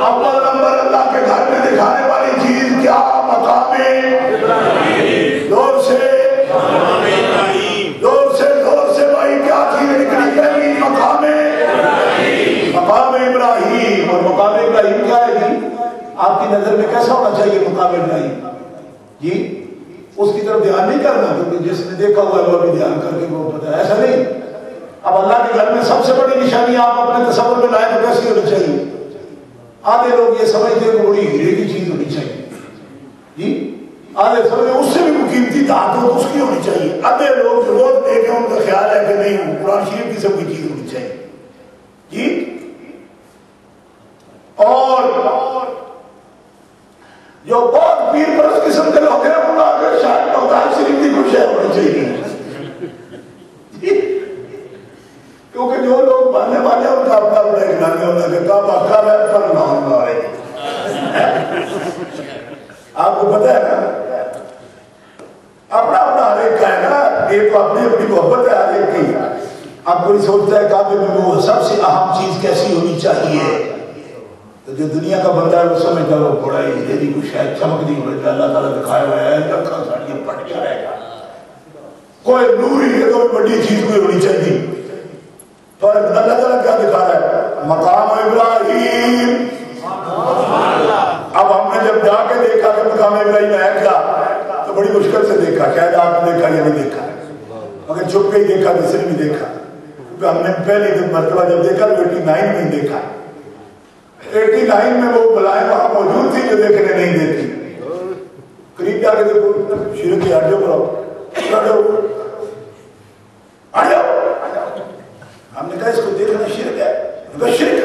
S2: اول نمبر اللہ کے گھر میں دکھانے والی چیز کیا؟ مقام ابراہیم. دور سے دور سے بھائی کیا چیز نکلی پہلی؟ مقام ابراہیم. مقام ابراہیم. اور مقام ابراہیم کیا ہے جی؟ آپ کی نظر میں کیسا ہونا چاہیے مقام ابراہیم؟ ہوا ہے وہ بھی دھیان کر کے وہ پتہ ہے. ایسا نہیں. اب اللہ کے گھر میں سب سے بڑی نشانی آپ اپنے تصور میں لائیں تو کیسی ہونی چاہیے؟ آدھے لوگ یہ سمجھتے ہیں کہ بڑی ہیرے کی چیز ہونی چاہیے جی. آدھے سمجھتے اس سے بھی قیمتی دھات ہو تو اس کی ہونی چاہیے. آدھے لوگ جو روز دیکھیں ان کا خیال ہے کہ نہیں قرآن شریف کی سب کی چیز ہونی چاہیے جی. اور جو بہت پیر پرست قسم کے لوگ ہیں ان کا شاید قرآن شریف کی کچھ ہے ہونی چاہیے جی. کیونکہ جو لوگ ماننے والے ان کا اپنا اپنا ایک نانے ہونا کہ کعب کعب ہے پر نام نہ آئے. آپ کو پتہ ہے نا اپنا اپنا ہر ایک کا ہے نا. یہ تو اپنی اپنی محبت ہے ہر ایک کی. آپ کوئی سوچتا ہے کعبے میں وہ سب سے اہم چیز کیسی ہونی چاہیے تو جو دنیا کا بندہ ہے وہ سمجھتا ہے وہ بڑا ہی دلی کو شاید چمک نہیں ہو اللہ تعالیٰ دکھایا ہوا ہے اکھا ساڑیاں پٹ کیا رہے گا کوئی نور ہی ہے تو بڑی چیز کوئی ہونی چاہیے. پر اللہ تعالیٰ کیا دکھا رہا ہے؟ مقام ابراہیم. اب ہم نے جب جا کے دیکھا کہ مقام ابراہیم ہے کیا تو بڑی مشکل سے دیکھا. شاید آپ نے دیکھا یا نہیں دیکھا مگر چھپ کے ہی دیکھا کسی نے بھی دیکھا. کیونکہ ہم نے پہلی مرتبہ جب دیکھا تو 89 میں دیکھا. 89 میں وہ بلائیں وہاں موجود تھی جو دیکھنے نہیں دیتی. قریب جا کے دیکھو شرک کی ہٹ جاؤ ہٹ جاؤ. ہم نے کہا اس کو دیکھنا شرک ہے. شرک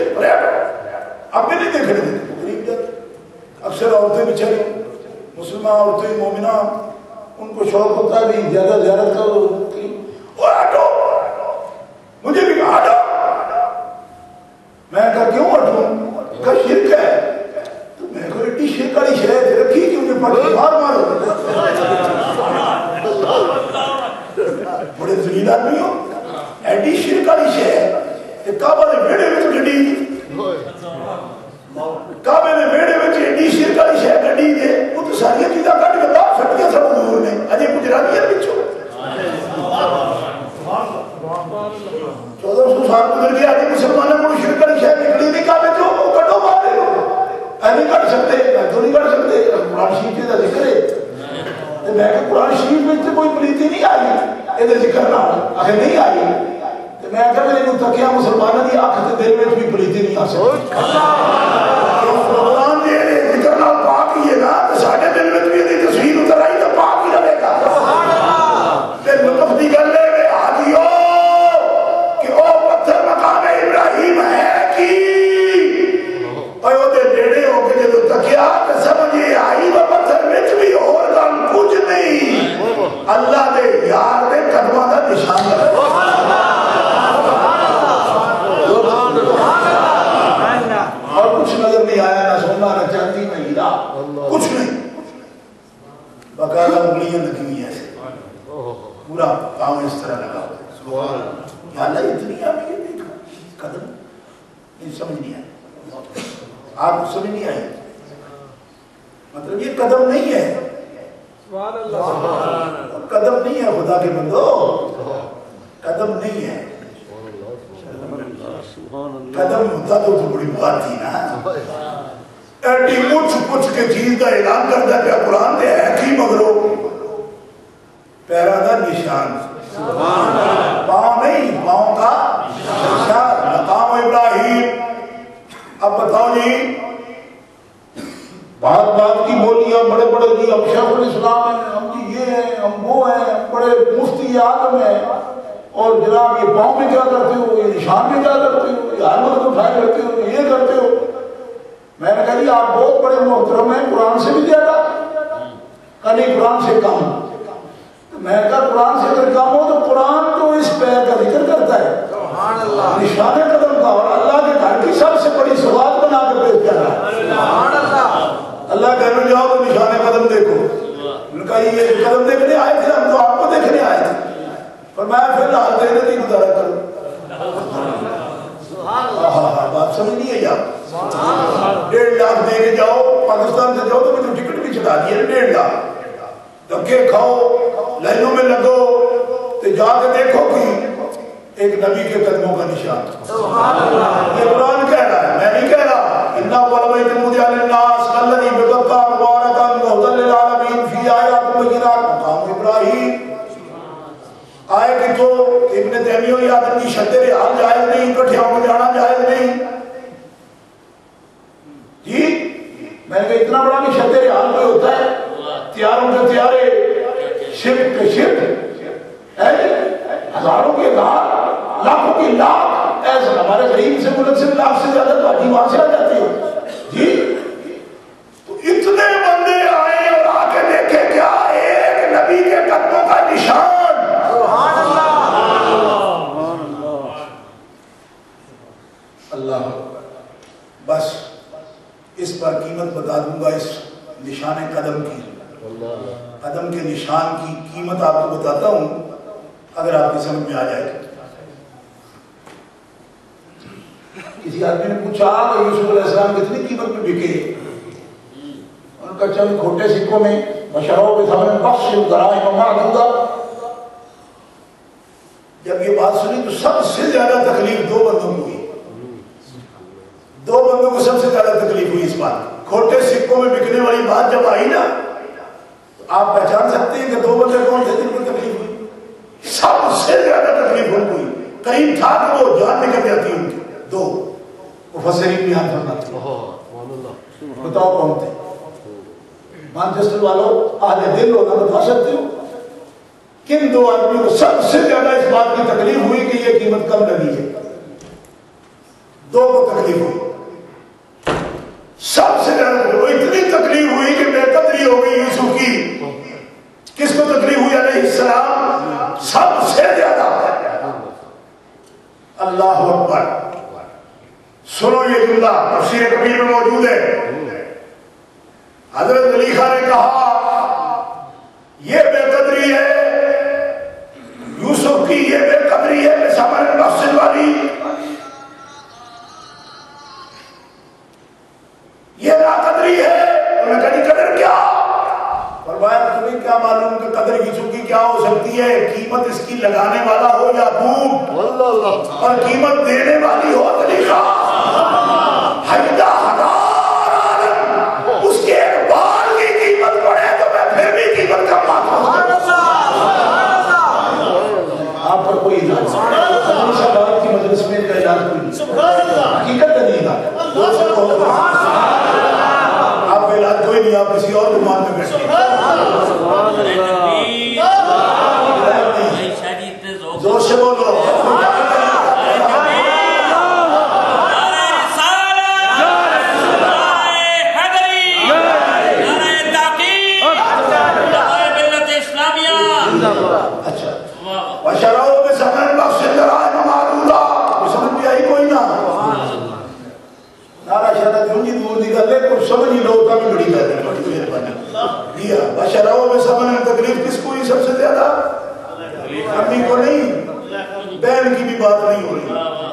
S2: اب بھی نہیں دیکھنے دیتے. قریب جاتے اکثر عورتیں بیچاری مسلمان عورتیں مومنہ ان کو شوق ہوتا ہے بھی زیادہ زیارت کا ہٹو مجھے بھی کہا ہٹو. میں کہا کیوں ہٹوں؟ کہا شرک ہے. تو میں کہا اتنی شرک والی شاید رکھی کہ انہیں پڑھ کے مار مارو. بڑے ذلیل آدمی ہو. ایڈی شرک والی شاید کعبہ نے ویڑے میں گڈی کعبے نے ویڑے میں ایڈی شرک والی شاید گڈی دے وہ تو ساری چیزاں کٹ کے باہر سٹ کے سب حضور نے اجے گجراتی ہے پچھو 1400 سال گزر گیا. آج مسلمانوں کو شرک والی شاید نکلی نہیں کعبے تو وہ کٹو مارے نہیں کٹ سکتے تو نہیں کٹ سکتے. قرآن شریف کا ذکر ہے میں کہ قرآن شریف میں سے کوئی پلیتی نہیں آئی یہ ذکر نہ آخر نہیں آئی. میں کہا میرے کو تکیا مسلمانوں کی آنکھ کے دل میں بھی پلیتی نہیں آ سکتی. قرآن نے ذکر نہ پاک ہی ہے نا تو سارے دل میں بھی یہ تصویر اتر آئی تو پاک ہی رہے گا. پھر لطف کی گل ہے آدیو کہ او پتھر مقام ابراہیم ہے کی او دے نیڑے ہو کے جدو تکیا تو سمجھے آئی وہ پتھر وچ بھی اور گل کچھ نہیں اللہ دے یار دے قدموں کا نشان ہے. اور کچھ نظر نہیں آیا نہ سونا نہ چاندی نہ ہیرا کچھ نہیں. باقاعدہ انگلیاں لگی ہوئی ایسے پورا پاؤں اس طرح لگا ہوا. یا اللہ یہ دنیا میں یہ دیکھا قدم نہیں سمجھ نہیں آئی. آپ کو سمجھ نہیں آئی مطلب یہ قدم نہیں ہے. قدم نہیں ہے خدا کے بندو قدم نہیں ہے. قدم ہوتا تو بڑی بات تھی نا. ایڈی مچھ پچھ کے چیز کا اعلان کرتا پیا قرآن دے ہے کی مگرو پیرا کا نشان پاؤں نہیں پاؤں کا نشان مقام ابراہیم. اب بتاؤ جی بات بات کی بولیاں بڑے بڑے جی ہم شیخ الاسلام ہیں ہم جی یہ ہیں ہم وہ ہیں بڑے مفتی اعظم ہیں اور جناب یہ پاؤں میں کیا کرتے ہو یہ نشان میں کیا کرتے ہو یہ ہر وقت اٹھائے کرتے ہو یہ کرتے ہو. میں نے کہا جی آپ بہت بڑے محترم ہیں قرآن سے بھی زیادہ کہ نہیں قرآن سے کم. تو میں نے کہا قرآن سے اگر کم ہو تو قرآن تو اس پیر کا ذکر کرتا ہے نشان قدم کا اور اللہ کے گھر کی سب سے بڑی سوغات بنا کے پیش کر رہا ہے. اللہ کہنے جاؤ تو نشان قدم دیکھو. ان کا یہ قدم دیکھنے آئے تھے ہم تو آپ کو دیکھنے آئے تھے پر میں پھر حال دینے کی گزارا کروں. بات سمجھ نہیں ہے یار. 1.5 لاکھ دے کے جاؤ پاکستان سے جاؤ تو میں تو ٹکٹ بھی چڑھا دی ہے 1.5 لاکھ. دھکے کھاؤ لائنوں میں لگو تو جا کے دیکھو کہ ایک نبی کے قدموں کا نشان. یہ قرآن کہہ رہا ہے میں نہیں کہہ رہا. اِنَّا وَلَوَيْتِ مُدِعَ لِلنَّاسِ الَّذِي بِبَكَّةَ مُبَارَكًا وَهُدًى لِلْعَالَمِينَ فِي آيَاتٍ بَيِّنَاتٍ مقام ابراہیم. آئے کہ تو ابن تیمیہ یا آدم کی شرط رحال جائز نہیں، کٹھیاں کو جانا جائز نہیں. جی میں نے کہا اتنا بڑا بھی شرط رحال کوئی ہوتا ہے؟ تیاروں کے تیارے، شرک کے شرک، ہزاروں کے ہزار، لاکھوں کے لاکھ، ایسا ہمارے غریب سے ملک سے لاکھ سے زیادہ تو حجی وہاں سے آ جاتے ہو. جی تو اتنے بندے آئے اور آ کے دیکھے کیا ایک نبی کے قدموں کا نشان. اللہ بس اس پر قیمت بتا دوں گا، اس نشان قدم کی، قدم کے نشان کی قیمت آپ کو بتاتا ہوں اگر آپ کی سمجھ میں آ جائے. کسی آدمی نے پوچھا کہ یوسف علیہ السلام کتنی قیمت میں بکے؟ ان کا چند کھوٹے سکوں میں بشروں کے سامنے بخش دراہم معدودہ. جب یہ بات سنی تو سب سے زیادہ تکلیف دو بندوں کو ہوئی. دو بندوں کو سب سے زیادہ تکلیف ہوئی اس بات. کھوٹے سکوں میں بکنے والی بات جب آئی نا تو آپ پہچان سکتے ہیں کہ دو بندے کون تھے جن کو تکلیف ہوئی. سب سے زیادہ تکلیف ہوئی. قریب تھا کہ وہ جان نکل جاتی ان کی. دو مفسرین بھی ہاتھ فرماتے ہیں. بتاؤ کون تھے؟ مانچسٹر والوں آدھے دل ہونا بتا سکتے ہو کن دو آدمیوں کو سب سے زیادہ اس بات کی تکلیف ہوئی کہ یہ قیمت کم لگی ہے؟ دو کو تکلیف ہوئی سب سے زیادہ. وہ اتنی تکلیف ہوئی کہ بے قدری ہو گئی یوسف کی. کس کو تکلیف ہوئی علیہ السلام؟ سب سے زیادہ. اللہ اکبر. سنو یہ جملہ تفسیر کبیر میں موجود ہے. حضرت علی خان نے کہا یہ بے قدری ہے یوسف کی، یہ بے قدری ہے بسمن المفسد والی، یہ لا قدری ہے. انہوں نے کہا قدر کیا؟ فرمایا تمہیں کیا معلوم کہ قدر یوسف کی کیا ہو سکتی ہے؟ قیمت اس کی لگانے والا ہو یعقوب اور قیمت دینے والی ہو علی خان. حیدہ ہزار عالم اس کے ایک بال کی قیمت پڑے تو میں پھر بھی قیمت کم پاتا ہوں. آپ پر کوئی علاج شباب کی مجلس میں کا علاج کوئی نہیں، حقیقت نہیں ہے. آپ کا علاج کوئی نہیں، آپ کسی اور دکان میں بیٹھے زور سے بولو. سمجھ ہی لو کبھی بڑی بشراؤ میں سمجھ تکلیف کس کو ہی سب سے زیادہ؟ امی کو نہیں، بہن کی بھی بات نہیں ہو رہی،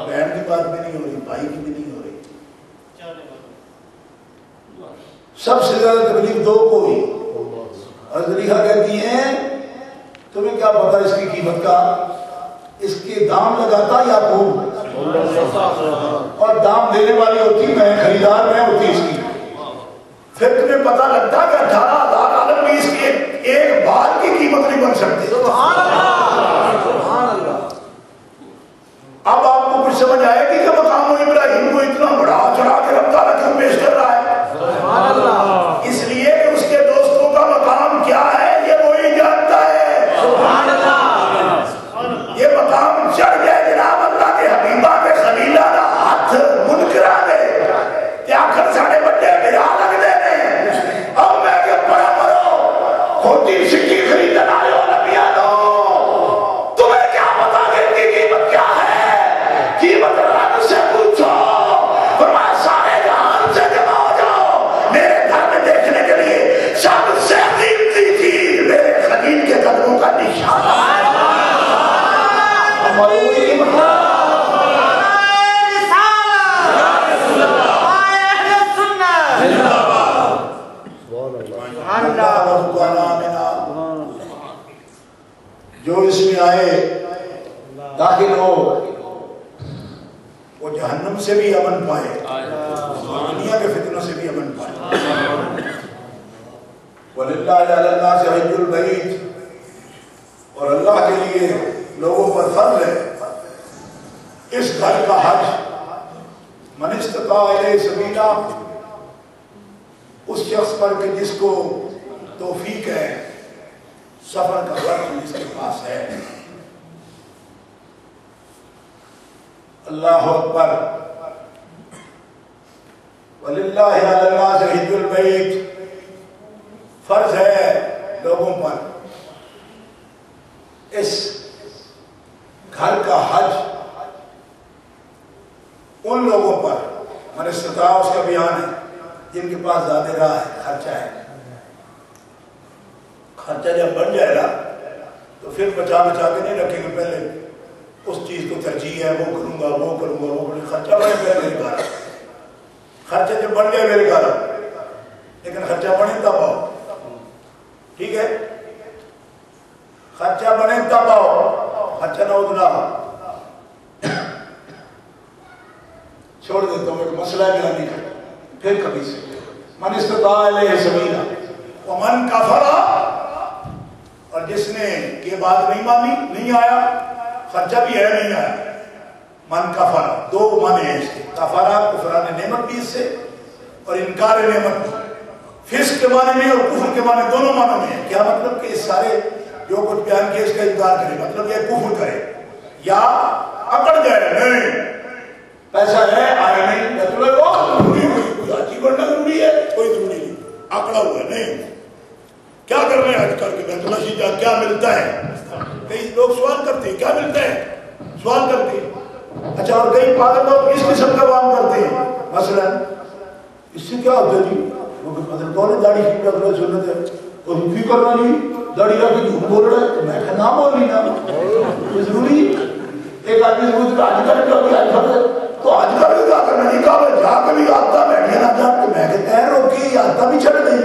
S2: بہن کی بات بھی نہیں ہو رہی، بھائی کی بھی نہیں ہو رہی. سب سے زیادہ تکلیف دو کو ہوئی. اور زلیخا کہتی ہیں تمہیں کیا پتا اس کی قیمت کا؟ اس کے دام لگاتا یعقوب اور دام دینے والی ہوتی میں، خریدار میں ہوتی اس کی. پھر تمہیں پتا لگتا کہ 18,000 عالم بھی اس کی ایک بال کی قیمت نہیں بن سکتی. اب آپ کو کچھ سمجھ آئے گی کہ مقام ابراہیم کو اتنا بڑا چڑھا کے رب تعالیٰ کیوں پیش کر رہا ہے؟ اس لیے کہ اس کے دوستوں کا مقام کیا ہے یہ وہی جانتا ہے. یہ مقام چڑھ گئے جناب اللہ کے حبیبہ کے خلیلہ کا ہاتھ منکرہ دے کیا کر ساڑے بڑے میرا لگ دے اب میں کہ بڑا مرو کھوٹی سکی خریدن آئے ہو نبیانو. تمہیں کیا پتا کہ ان کی قیمت کیا ہے؟ قیمت رب سے پوچھو. فرمایا سارے جہان سے جمع ہو جاؤ میرے گھر میں دیکھنے کے لیے سب سے قیمتی تھی میرے خلیل کے قدموں کا نشان. جو اس میں آئے داخل ہو وہ جہنم سے بھی امن پائے، دنیا کے فتنوں سے بھی امن پائے. وَلِلَّهِ عَلَى النَّاسِ حِجُّ الْبَيْتِ، اور اللہ کے لیے لوگوں پر فرض ہے اس گھر کا حج من استطاع الیہ سبیلا، اس شخص پر کہ جس کو توفیق ہے، سفر کا وقت جس کے پاس ہے۔ اللہ اکبر۔ وَلِلَّهِ عَلَى النَّاسِ حِجُّ الْبَيْتِ، فرض ہے لوگوں پر اس گھر کا حج ان لوگوں پر، من استطاع اس کا بیان ہے، جن کے پاس زیادہ راہ ہے، خرچہ ہے۔ خرچہ جب بن جائے گا تو پھر بچا بچا کے نہیں رکھیں گے، پہلے اس چیز کو ترجیح ہے، وہ کروں گا وہ کروں گا وہ کروں گا، خرچہ بڑے پہلے میرے گھر، خرچہ جب بن جائے میرے گھر، لیکن خرچہ بنے تب آؤ، ٹھیک ہے، خرچہ بنے تب آؤ، خرچہ نہ اتنا چھوڑ دیتا ہوں، ایک مسئلہ ہے گرانی کا، پھر کبھی سے من استطاع الیہ سبیلا ومن کفر، اور جس نے یہ بات نہیں مانی، نہیں آیا، خرچہ بھی ہے نہیں آیا، من کفر، دو معنی ہیں اس کے، کفرہ کفران نعمت بھی اس سے اور انکار نعمت بھی، فسق کے معنی میں اور کفر کے معنی دونوں معنی میں ہے۔ کیا مطلب کہ اس سارے جو کچھ بیان کیا اس کا انکار کرے، مطلب یہ کفر کرے یا اکڑ جائے، نہیں پیسہ ہے آیا نہیں، کوئی حاجی بننا ضروری ہے، کوئی ضروری نہیں، اکڑا ہوا ہے، نہیں کیا کر رہے ہیں حج کر کے بیت اللہ شریف جا کیا ملتا ہے، کئی لوگ سوال کرتے ہیں کیا ملتا ہے، سوال کرتے ہیں، اچھا، اور کئی پاگل لوگ اس قسم کا کام کرتے ہیں، مثلا اس سے کیا ہوتا ہے جی، مطلب کون ہے داڑھی شریف رکھ رہے سنت ہے، اور بھی کرنا نہیں، داڑھی رکھ کے جھوٹ بول رہا ہے، تو میں کہ نہ بول رہی نا، یہ ضروری، ایک آدمی سے پوچھ آج کر کے ابھی آج کر تو آج کر کے کیا کرنا نہیں کہا، میں جا کبھی آتا میں کہ نہ جا کے میں کہ تیر روکی آتا بھی چھڑ نہیں،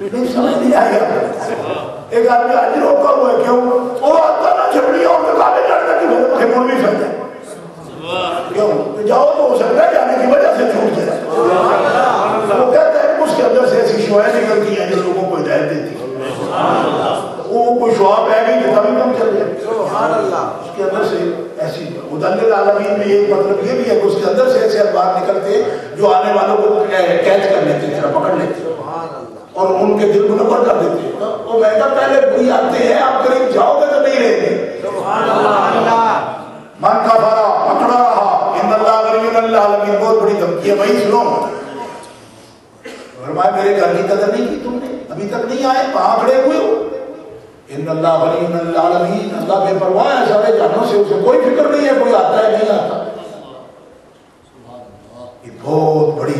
S2: نہیں سمجھ نہیں آئی آپ، ایک آدمی آج روکا ہوا ہے کیوں، وہ آتا نہ چھڑنی اور تو کابے لڑتا کہ میرے پکے مول بھی پھیلتا ہے، کیوں جاؤ تو ہو سکتا ہے جانے کی وجہ سے چھوٹ جائے، وہ کہتا ہے اس کے اندر سے ایسی شعائیں نکلتی ہیں جو لوگوں کو ہدایت دیتی ہیں، وہ کوئی شعاب ہے نہیں جتا بھی کم چل جائے، اس کے اندر سے ایسی مدلل عالمین میں ایک مطلب یہ بھی ہے کہ اس کے اندر سے ایسے اخبار نکلتے جو آنے والوں کو کیچ کر لیتے ہیں، پکڑ لیتے ہیں اور ان کے دل کو نفر کر دیتے ہیں، وہ مہنگا پہلے بری آتے ہیں، آپ قریب جاؤ گے تو نہیں رہیں گے، من کفر پکڑا رہا، ان اللہ غنی عن العالمین، بہت بڑی دھمکی ہے بھائی سنو، فرمایا میرے گھر کی قدر نہیں کی تم نے، ابھی تک نہیں آئے، کہاں کھڑے ہوئے ہو، ان اللہ غنی عن العالمین، اللہ بے پرواہ ہے سارے جہانوں سے، اسے کوئی فکر نہیں ہے کوئی آتا ہے نہیں آتا، یہ بہت بڑی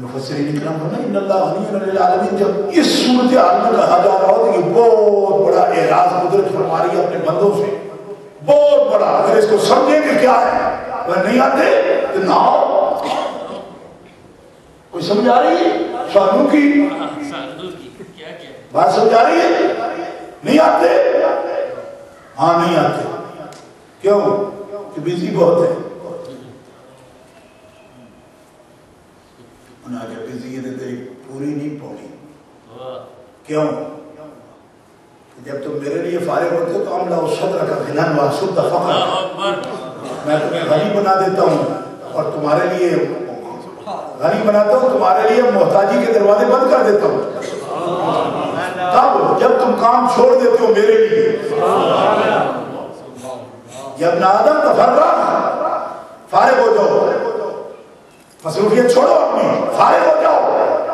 S2: مفسرین کرام فرمایا ان اللہ غنی عن العالمین، جب اس صورتحال میں کہا جا رہا ہو تو یہ بہت بڑا اعراض قدرت فرما رہی ہے اپنے بندوں سے، بہت بڑا، اگر اس کو سمجھیں کہ کیا ہے، اگر نہیں آتے تو نہ آؤ، کوئی سمجھ آ رہی ہے سانوں کی بات، سمجھ آ رہی ہے، نہیں آتے، ہاں نہیں آتے، کیوں کہ بیزی بہت ہے، انہاں کہ بیزی یہ تیری پوری نہیں پونی، کیوں جب تم میرے لیے فارغ ہوتے ہو تو عملہ الصدر کا غنان واسد فقر، میں تمہیں غنی بنا دیتا ہوں اور تمہارے لیے غنی بناتا ہوں، تمہارے لیے محتاجی کے دروازے بند کر دیتا ہوں، تب جب تم کام چھوڑ دیتے ہو میرے لیے، یا ابن آدم تفرغ، فارغ ہو جاؤ، مصروفیت چھوڑو اپنی، فارغ ہو جاؤ،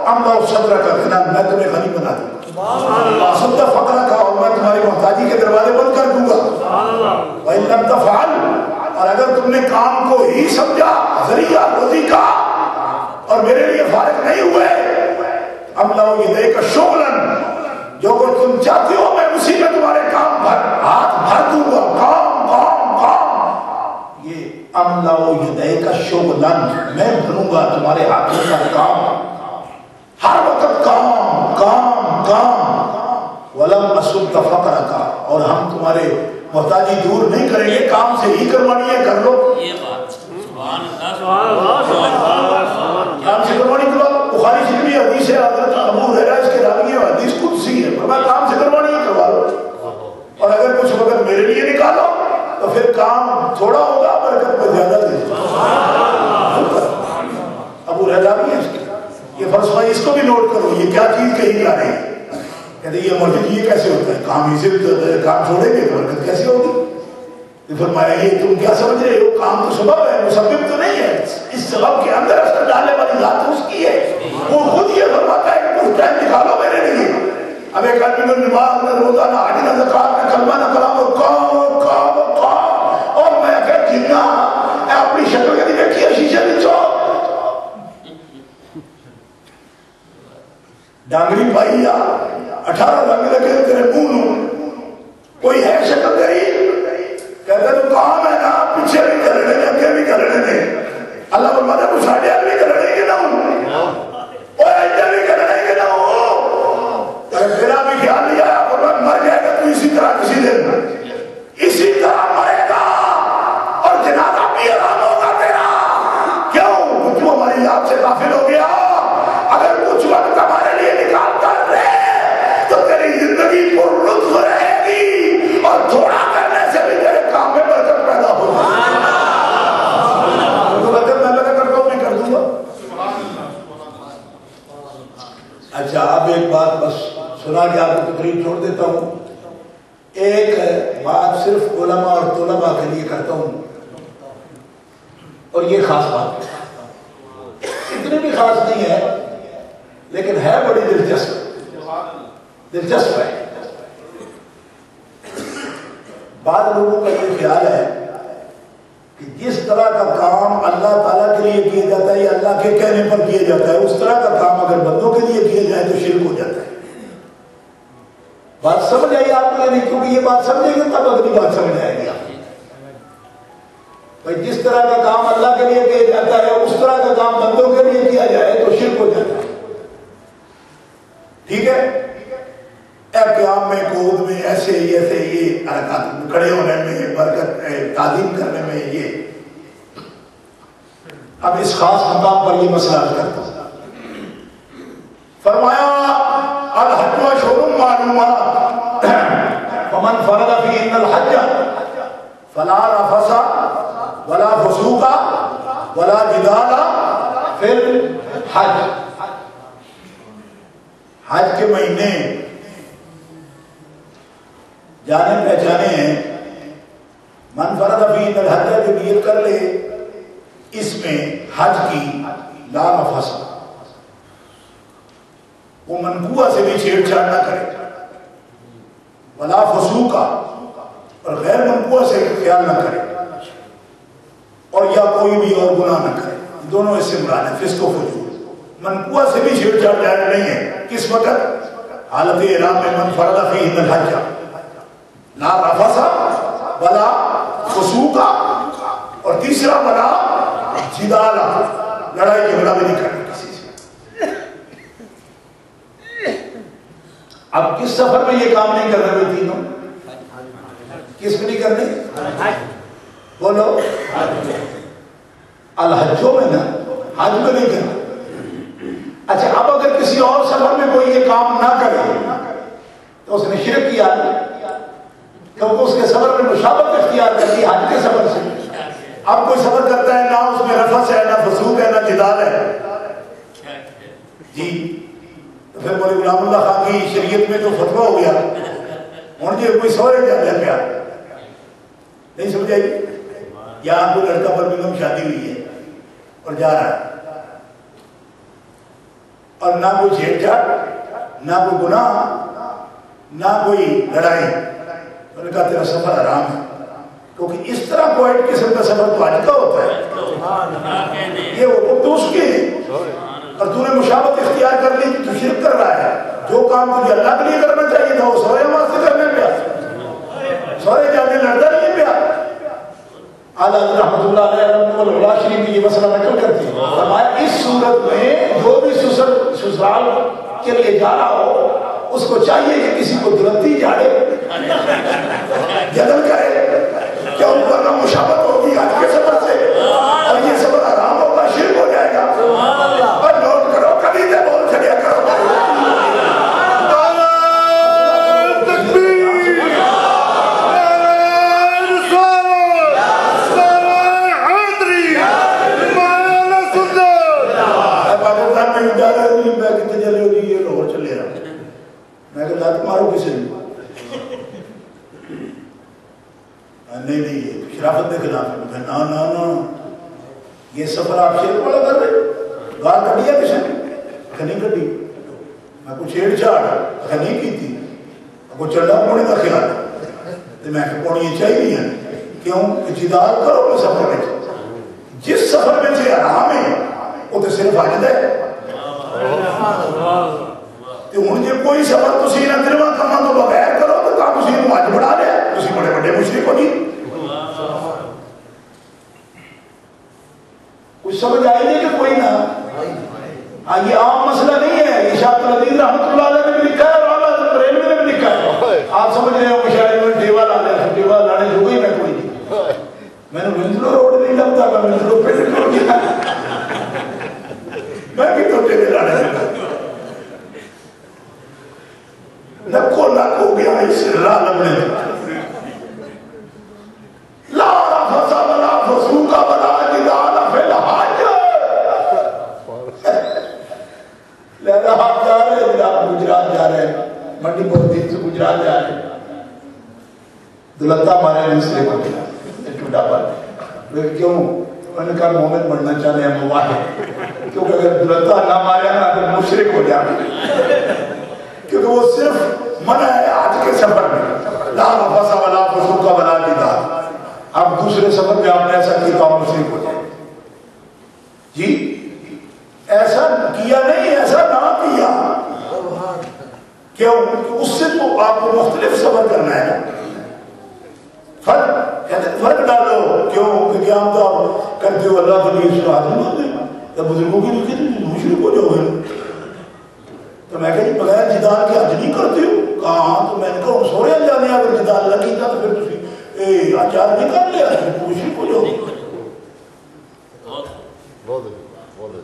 S2: عملہ الصدر کا غنان، میں تمہیں غنی بنا دوں گا، صد فقر کا، اور میں تمہاری محتاجی کے دروازے بند کر دوں گا، وَإِن لَمْ تَفْعَلْ، اور اگر تم نے کام کو ہی سمجھا ذریعہ روزی کا اور میرے لیے فارغ نہیں ہوئے، عملہ یدیک شغلاً، جو کچھ تم چاہتے ہو میں اسی میں تمہارے کام ہاتھ بھر دوں گا، کام کام کام، یہ عملہ یدیک شغلاً، میں بھروں گا تمہارے ہاتھوں کا کام، ہر وقت کام کام کام، وَلَمْ أَسُدَّ فَقْرَكَ، اور ہم تمہارے محتاجی دور نہیں کریں گے، کام سے ہی کروانی ہے کر لو، کام سے کروانی کرو، بخاری شریف حدیث ہے حضرت ابو ہریرہ اس کے راوی ہے، حدیث قدسی ہے، فرمایا کام سے کروانی ہے کروا لو، اور اگر کچھ وقت میرے لیے نکالو تو پھر کام تھوڑا ہوگا، برکت میں زیادہ دے دو۔ ابو رضا بھی ہے اس کے، یہ فلسفہ اس کو بھی نوٹ کرو، یہ کیا چیز کہی جا رہی ہے۔ کہتے یہ مرضی یہ کیسے ہوتا ہے، کام ہی سے کام چھوڑیں گے تو برکت کیسے ہوگی؟ یہ فرمایا یہ تم کیا سمجھ رہے ہو، کام تو سبب ہے، مسبب تو نہیں ہے، اس سبب کے اندر اثر ڈالنے والی ذات اس کی ہے، وہ خود یہ فرماتا ہے کہ کچھ ٹائم نکالو میرے لیے۔ اب ایک آدمی نے نماز نہ روزہ نہ حج نہ زکات نہ کلمہ نہ کلام اور کام اور میں کہ جنہ اپنی شکل کبھی دیکھی ہے شیشے نیچو ڈانگری پائی یا 18 رنگ لگے تیرے منہ کوئی ہے شکل تیری، کہتے تو کام ہے نا، پیچھے بھی کر رہے ہیں اگے بھی کر رہے ہیں، اللہ فرماتا ہے کچھ ساڑھے بھی کر رہے ہیں کہ نہ ہوں اور ایجا بھی کر رہے ہیں کہ نہ ہوں، تیرا بھی خیال نہیں آیا قربان مر جائے گا تو اسی طرح کسی دن اسی طرح مرے گا اور جنازہ بھی اعلان ہوگا تیرا۔ کیوں؟ تو ہماری یاد سے غافل ہو گیا، اگر کچھ وقت ہمارے لیے نکال کر رہے تو تیری زندگی پر لطف رہے گی اور تھوڑا کرنے سے بھی تیرے کام میں برکت پیدا ہوگی۔ تو برکت میں لگا کرتا ہوں میں کر دوں گا۔ اچھا اب ایک بات بس سنا کے آپ کو تقریر چھوڑ دیتا ہوں، ایک بات صرف علماء اور طلباء کے لیے کرتا ہوں اور یہ خاص بات ہے، اتنی بھی خاص نہیں ہے لیکن ہے بڑی دلچسپ ہے۔ بعض لوگوں کا یہ خیال ہے کہ جس طرح کا کام اللہ تعالیٰ کے لیے کیا جاتا ہے یا اللہ کے کہنے پر کیا جاتا ہے، اس طرح کا کام اگر بندوں کے لیے کیا جائے تو شرک ہو جاتا ہے۔ بات سمجھ آئی آپ کو نہیں؟ کیونکہ یہ بات سمجھیں گے تب اگلی بات سمجھ آئے گی آپ بھائی، جس طرح کا کام اللہ کے لیے کیا جاتا ہے اس طرح کا کام بندوں کے لیے کیا جائے تو شرک ہو جاتا ہے۔ ٹھیک ہے، قیام میں کود میں ایسے یہ حرکات کھڑے ہونے میں برکت تعظیم کرنے میں یہ۔ اب اس خاص مقام پر یہ مسئلہ کرتا ہوں، فرمایا الحج اشہر معلومات فمن فرض فیہن الحج فلا رفث ولا فسوق ولا جدال فی الحج۔ حج کے مہینے جانے پہچانے ہیں، من فرض فیہن الحج جو نیت کر لے اس میں حج کی لا رفث، وہ منقوہ سے بھی چھیڑ چھاڑ نہ کرے، ولا فسوقا اور غیر منقوہ سے خیال نہ کرے، اور یا کوئی بھی اور گناہ نہ کرے، دونوں اس سے مراد ہے فسق و فجور۔ منقوہ سے بھی چھیڑ چھاڑ جائز نہیں ہے، کس وقت؟ حالت احرام میں من فرض فیہن الحج لا رفث ولا فسوقا، اور تیسرا ولا جدال، لڑائی جھگڑا بھی نہیں کرنا کسی سے۔ اب کس سفر میں یہ کام نہیں کرنے ہوئے تینوں؟ کس میں نہیں کرنے؟ بولو الحجوں میں نا، حج میں نہیں کرنا۔ اچھا اب اگر کسی اور سفر میں کوئی یہ کام نہ کرے تو اس نے شرک کیا، کیونکہ اس کے سفر میں مشابہت اختیار کر دی حج کے سفر سے۔ اب کوئی سفر کرتا ہے نہ اس میں رفث ہے نہ فسوق ہے نہ جدال ہے جی، تو پھر بولے غلام اللہ خان کی شریعت میں تو فتویٰ ہو گیا، ہوں جی کوئی سورے جاتا ہے پیا نہیں سمجھ آئی؟ یہاں کوئی لڑکا پر بیگم شادی ہوئی ہے اور جا رہا ہے اور نہ کوئی چھیڑ چھاڑ نہ کوئی گناہ نہ کوئی لڑائی، انہوں نے کہا تیرا سفر حرام ہے، کیونکہ اس طرح کوئی قسم کا سفر تو حج کا ہوتا ہے، یہ حکم تو اس کے اور تو نے مشابہت اختیار کر لی تو شرک کر رہا ہے۔ جو کام تجھے اللہ کے لیے کرنا چاہیے تھا وہ سورے واسطے کرنے پیا، سورے جانے لڑتا نہیں پیا۔ اعلیٰ رحمۃ اللہ علیہ والعلا شریف میں یہ مسئلہ نقل کرتے ہیں، فرمایا اس صورت میں جو بھی سسرال کے لیے جا رہا ہو اس کو چاہیے کہ کسی کو دلتی جاڑے جدل کرے، کیا ورنہ مشابہت ہوگی آج کے سفر سے اور یہ سفر حرام ہوگا، شرک ہو جائے گا۔ اور نوٹ کرو کبھی سے بول چلیا کرو نہیں نہیں یہ شرافت کے خلاف ہے. نا نا نا یہ سفر آپ شیر والا کر رہے گال کٹی ہے کسی نے نہیں کٹی میں کچھ چھیڑ چھاڑ نہیں کی تھی کو چڑھا پونے کا خیال ہے تو میں کہ پونی یہ چاہیے ہے کیوں کہ جدال کرو میں سفر میں جس سفر میں سے آرام ہے وہ تو صرف آج دے تو ان جب کوئی سفر تو سینہ درمہ کما تو بغیر کرو تو کام اسی کو آج بڑھا لے اسی بڑے بڑے مشرک ہو نہیں کچھ سمجھ آئی نہیں کہ کوئی نہ یہ عام مسئلہ نہیں ہے یہ شاہد العزیز رحمت اللہ علیہ نے بھی لکھا ہے اور اعلیٰ ریلوے نے بھی لکھا ہے آپ سمجھ رہے ہو کہ شاید میں ڈیوا لانے جو گئی میں کوئی نہیں میں نے منزلوں روڈ نہیں لگتا میں منزلوں پہ نکل گیا میں بھی تو ڈیوے لانے لگا نکو نک ہو گیا اس عالم نے لا رفض ولا فسوق ولا جدال فی الحج لہذا آپ جا رہے ہیں آپ گجرات جا رہے ہیں منڈی بہت سے گجرات جا رہے ہیں دلتا ہمارے دوسرے کو ملا چھوٹا پر کیوں انہوں نے کہا مومن بڑھنا چاہتے ہیں مواحد کیونکہ اگر دلتا نہ مارے نا تو مشرک ہو جائے کیونکہ وہ صرف منع ہے آج کے سفر میں لا رفض ولا فسوق ولا جدال اب دوسرے سفر میں آپ نے ایسا کیا تو مشرک ہو جائے جی ایسا کیا نہیں ایسا نہ کیا کیوں اس سے تو آپ کو مختلف سفر کرنا ہے فرق ڈالو کیوں کہ کیا ہم تو کرتے ہو اللہ کے لیے سنات نہیں ہوتے بزرگوں کی لکھے تو مشرک ہو جاؤ گے تو میں کہا بغیر جدال کے حج نہیں کرتے ہو کہاں تو میں نے کہا سوریا جانے اگر جدال نہ کیتا تو پھر تھی آچار نہیں کر لیا تو مشرک ہو جاؤ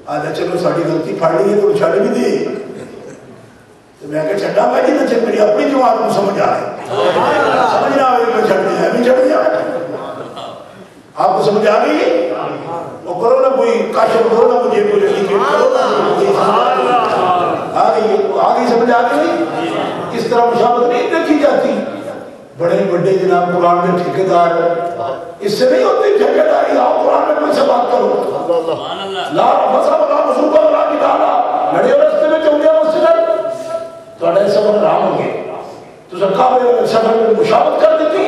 S2: آجا چلو ساڑھی غلطی پھاڑ لی ہے تو چھاڑی بھی دی تو میں کہا چھٹا بھائی جی نچے میری اپنی جواب کو سمجھ آئے سمجھنا آئے میں چھڑ دیا ہے چھڑ دیا آپ کو سمجھ آگئی وہ کرو نا کوئی کاشف کرو نا مجھے کوئی لکھے آگئی سمجھ آگئی اس طرح مشابہت نہیں دیکھی جاتی بڑے بڑے جناب قرآن میں ٹھیکیدار اس سے نہیں ہوتی ٹھیکیداری آپ قرآن میں کوئی سے بات کرو لا رفض ولا فسوق ولا جدال لڑے رستے میں چل گیا مسجد تو اڑے سفر حرام ہو گئے تو سرکار نے سفر میں مشابہت کر دیتی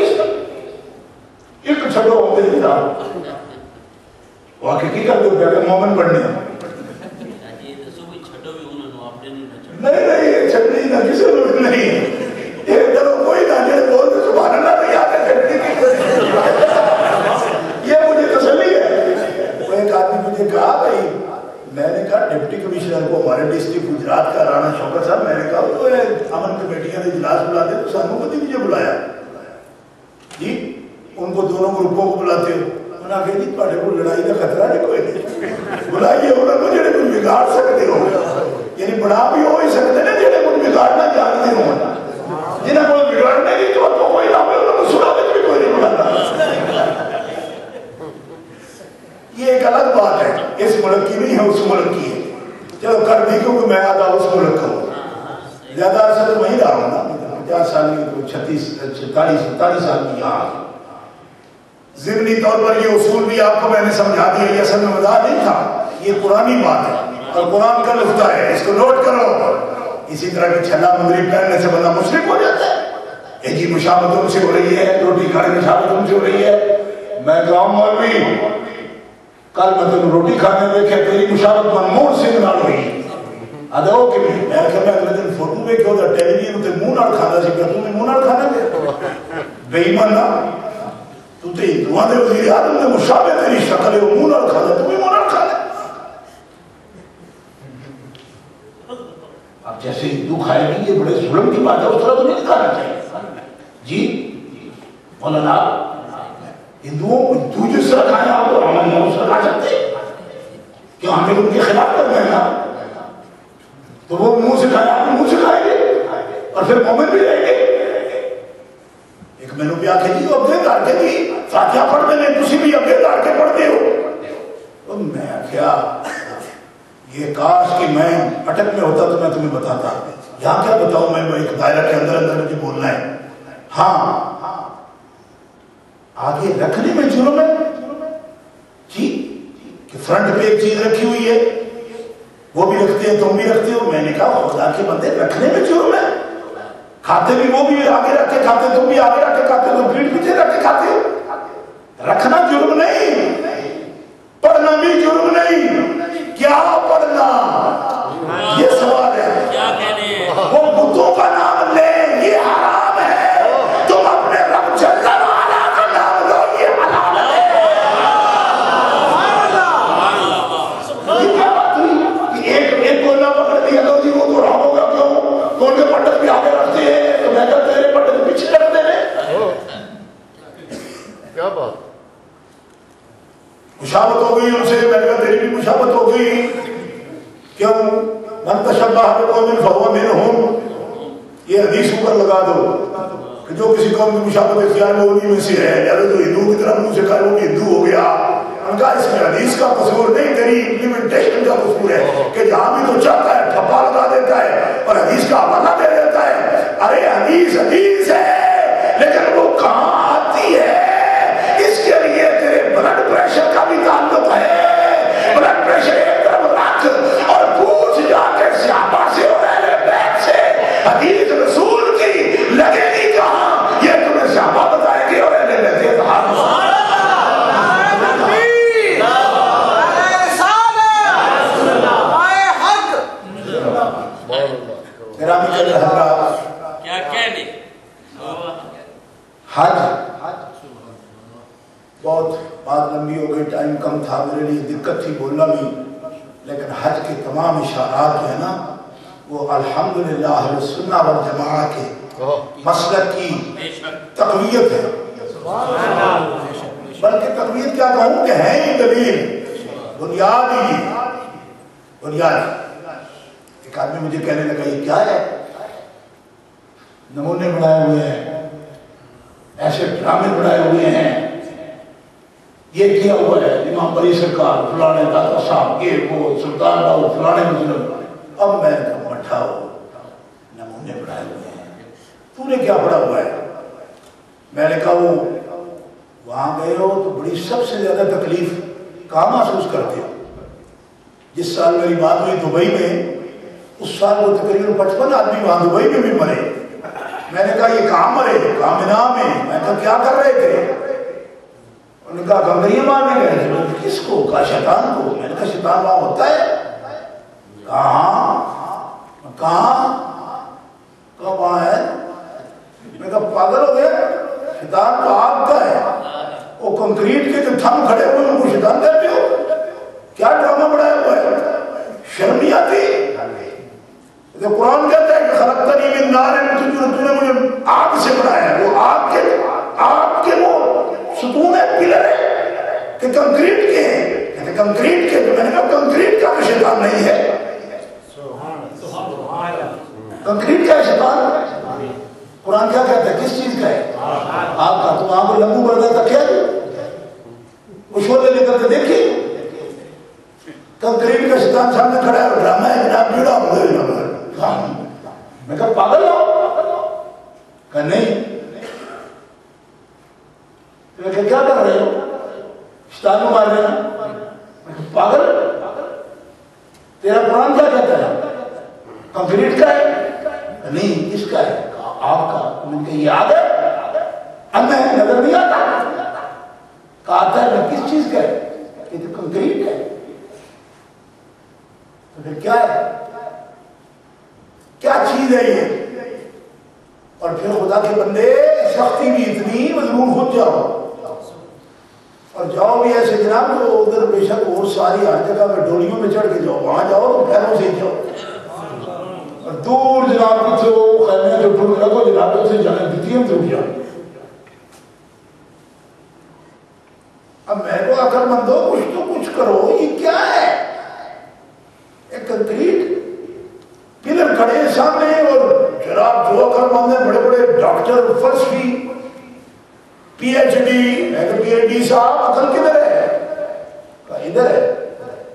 S2: ایک چھڑو ہوں گے جناب واقعی کی کر دو کہ مومن پڑھنے نہیں نہیں چھڑنی نہ کسی روز نہیں ایک دلو کوئی نہ جڑے بولتے سبحان اللہ نہیں آتے چھڑنی یہ مجھے تسلی ہے وہ ایک آدمی مجھے کہا بھائی میں نے کہا ڈپٹی کمیشنر کو ہمارے ڈسٹرکٹ گجرات کا رانا شوکت صاحب میں نے کہا وہ امن کمیٹیاں نے اجلاس بلاتے تو سانوں کو مجھے بلایا جی ان کو دونوں گروپوں کو بلاتے ہو انہوں نے کہا جی تھوڑے کو لڑائی کا خطرہ نہیں کوئی نہیں بلائیے انہوں کو جڑے کچھ بگاڑ سکتے ہو یعنی بڑا بھی ہو ہی سکتے ہیں جڑے کچھ بگاڑنا جانتے ہو جنہیں کوئی بگاڑنے کی تو کوئی نہ ہوئے انہوں نے سنا بھی کوئی نہیں بگاڑنا یہ ایک الگ بات ہے اس ملک کی نہیں ہے اس ملک کی ہے چلو کر دی کیونکہ میں آتا اس ملک کا ہوں زیادہ عرصہ تو وہیں رہا ہوں نا 50 سال کی تو 47 سال کی یہاں ضمنی طور پر یہ اصول بھی آپ کو میں نے سمجھا دیا یہ اصل میں مزاح نہیں تھا یہ قرآنی بات ہے اور قرآن کا لفتہ ہے اس کو نوٹ کرو اسی طرح کی چھلا مغرب پہننے سے بندہ مشرک ہو جاتا ہے یہ جی مشابہت ان سے ہو رہی ہے روٹی کھانے مشابہت ان سے ہو رہی ہے میں گاؤں مولوی کل میں تم روٹی کھانے دیکھے تیری مشابہت منموڑ سے نال ہوئی ادھو کہ میں اگر میں اگلے دن فوٹو دیکھے ہوتا ٹیلی ویژن تے منہ نال کھانا سی کہ تم منہ نال کھانا دے بے ایمان نہ تو تے ہندوؤں دے وزیر اعظم دے مشابہ تیری شکل ہے وہ منہ نال کھانا تم منہ نال کھانا اب جیسے ہندو کھائے گی یہ بڑے ظلم کی بات ہے اس طرح تو نہیں کھانا چاہیے جی مولانا ہندوؤں تو جس طرح کھائے آپ کو ہم نہیں اس طرح کھا سکتے کہ ہمیں ان کے خلاف کر رہے ہیں تو وہ منہ سے کھائے آپ منہ سے کھائیں گے اور پھر مومن بھی رہیں گے ایک میں نے بھی آکھے جی ابدے دار کے جی فاتحہ پڑھ دے لیں تسی بھی ابدے دار کے پڑھ دے ہو تو میں کیا یہ کاش کہ میں اٹک میں ہوتا تو میں تمہیں بتاتا یہاں کیا بتاؤں میں ایک دائرہ کے اندر مجھے بولنا ہے ہاں آگے رکھنے میں جرم ہے جی، کہ فرنٹ پہ ایک چیز رکھی ہوئی ہے، وہ بھی رکھتے ہیں تم بھی رکھتے ہو. میں نے کہا خدا کے بندے رکھنے میں جرم ہے، کھاتے بھی وہ بھی آگے رکھ کے کھاتے، تم بھی آگے رکھ کے کھاتے ہو، پیٹ پیچھے رکھ کے کھاتے ہو. رکھنا جرم نہیں، پڑھنا بھی جرم نہیں. کیا پڑھنا یہ سوال ہے. وہ بتوں کا نام لے یہ حرام ہے، تم اپنے رب جل وعلا کا نام لو یہ حلال ہے. یہ کیا بات ہوئی؟ ایک کو نہ پکڑ دیا تو جی وہ تو رام ہوگا کیوں؟ تو ان کے پنڈت بھی آگے رکھتے ہیں تو میں کہتے ہیں پنڈت پیچھے رکھتے ہیں.
S3: کیا بات؟
S2: مشابت ہو گئی ان سے. میں نے کہا تیری بھی مشابت ہو گئی. کیوں؟ من تشبہ بقوم فہو منہم. یہ حدیث اوپر لگا دو کہ جو کسی قوم کی مشابت اختیار وہ انہی میں سے ہے. یعنی تو ہندو کی طرح منہ سے کہا وہ بھی ہندو ہو گیا. ان کا اس میں حدیث کا قصور نہیں، تیری امپلیمنٹیشن کا قصور ہے کہ جہاں بھی تو چاہتا ہے ٹھپا لگا دیتا ہے اور حدیث کا حوالہ دے دیتا ہے. ارے حدیث حدیث ہے لیکن وہ کہاں آتی ہے؟ اس کے لیے تیرے بلڈ پریشر کا بھی تعلق ہے. بلڈ پریشر ایک طرف رکھ اور پوچھ جا کے صحابہ سے اور اہل بیت سے حدیث رسول کی لگے گی کہاں؟ یہ تمہیں صحابہ بتائیں گے اور اہل بیت حج. بہت بات لمبی ہو گئی، ٹائم کم تھا، میرے لیے دقت تھی بولنا بھی، لیکن حج کے تمام اشارات جو ہے نا وہ الحمدللہ اہل سنہ والجماعہ کے مسلک کی تقویت ہے. بلکہ تقویت کیا کہوں کہ ہے ہی دلیل، بنیاد ہی بنیاد. ایک آدمی مجھے کہنے لگا یہ کیا ہے؟ نمونے بنائے ہوئے ہیں، ایسے ڈرامے بنائے ہوئے ہیں، یہ کیا ہوا ہے امام بری سرکار فلانے داتا صاحب یہ وہ سلطان باؤ فلانے مجرم. اب میں مٹھا ہو نمونے بنائے ہوئے ہیں، تو نے کیا پڑھا ہوا ہے؟ میں نے کہا وہ وہاں گئے ہو تو بڑی سب سے زیادہ تکلیف کہاں محسوس کرتے ہو؟ جس سال میری بات ہوئی دبئی میں، اس سال وہ تقریباً 55 آدمی وہاں دبئی میں بھی مرے. میں نے کہا یہ کہاں مرے؟ کہاں مینا میں. میں کہا کیا کر رہے تھے؟ انہوں نے کہا کنکریاں مارنے گئے تھے. کس کو؟ کہا شیطان کو. میں نے کہا شیطان وہاں ہوتا ہے؟ کہاں وہاں ہے؟ میں کہا پاگل ہو گئے، شیطان تو آگ کا ہے. وہ کنکریٹ کے جو تھم کھڑے ہوئے ان کو شیطان کہتے ہو؟ کیا ڈرامہ بنایا ہوا ہے؟ شرم نہیں آتی؟ قرآن کہتا ہے کہ خلقتنی من نار، تو نے مجھے آگ سے بنایا ہے. وہ آگ کے وہ ستون ہے، پلر ہے کہ کنکریٹ کے ہیں. کہتے کنکریٹ کے. تو میں نے کہا کنکریٹ کا تو شیطان نہیں ہے. کنکریٹ کا ہے شیطان. قرآن کیا کہتا ہے؟ کس چیز کا ہے؟ آگ کا. تو وہاں کو لمبو بردہ تک کیا وہ شولے لے کر کے دیکھیے. کنکریٹ کا شیطان سامنے کھڑا ہے اور ڈرامہ ہے جناب بیڑا ہو گئے. میں کہا پاگل ہو؟ کہا نہیں. میں کہا کیا کر رہے ہو؟ شیطان کو مار رہے ہیں. میں کہا پاگل، تیرا قرآن کیا کہتا ہے؟ کنکریٹ کا ہے؟ نہیں. کس کا ہے؟ آپ کا. میں کہا یہ یاد ہے؟ اب میں نظر نہیں آتا. کہا آتا ہے. میں کس چیز کا ہے؟ کہ تو کنکریٹ ہے. تو پھر کیا ہے؟ کیا چیز ہے یہ؟ اور پھر خدا کے بندے سختی بھی اتنی، مضمون خود جاؤ اور جاؤ بھی ایسے جناب جو ادھر بے شک اور ساری ہر جگہ میں ڈولیوں میں چڑھ کے جاؤ. وہاں جاؤ تو پیروں سے جاؤ اور دور جناب سے وہ خیمے جو ٹوٹ لگو جناب سے جانے دیتی ہم ٹوٹ جاؤ. اب میں کو عقل مندو کچھ تو کچھ کرو. یہ کیا ہے؟ ایک کنکریٹ پلر کھڑے سامنے اور جناب جو عقل مند ہیں بڑے بڑے ڈاکٹر فلسفی پی ایچ ڈی. میں کہ پی ایچ ڈی صاحب عقل کدھر ہے؟ کہا ادھر ہے.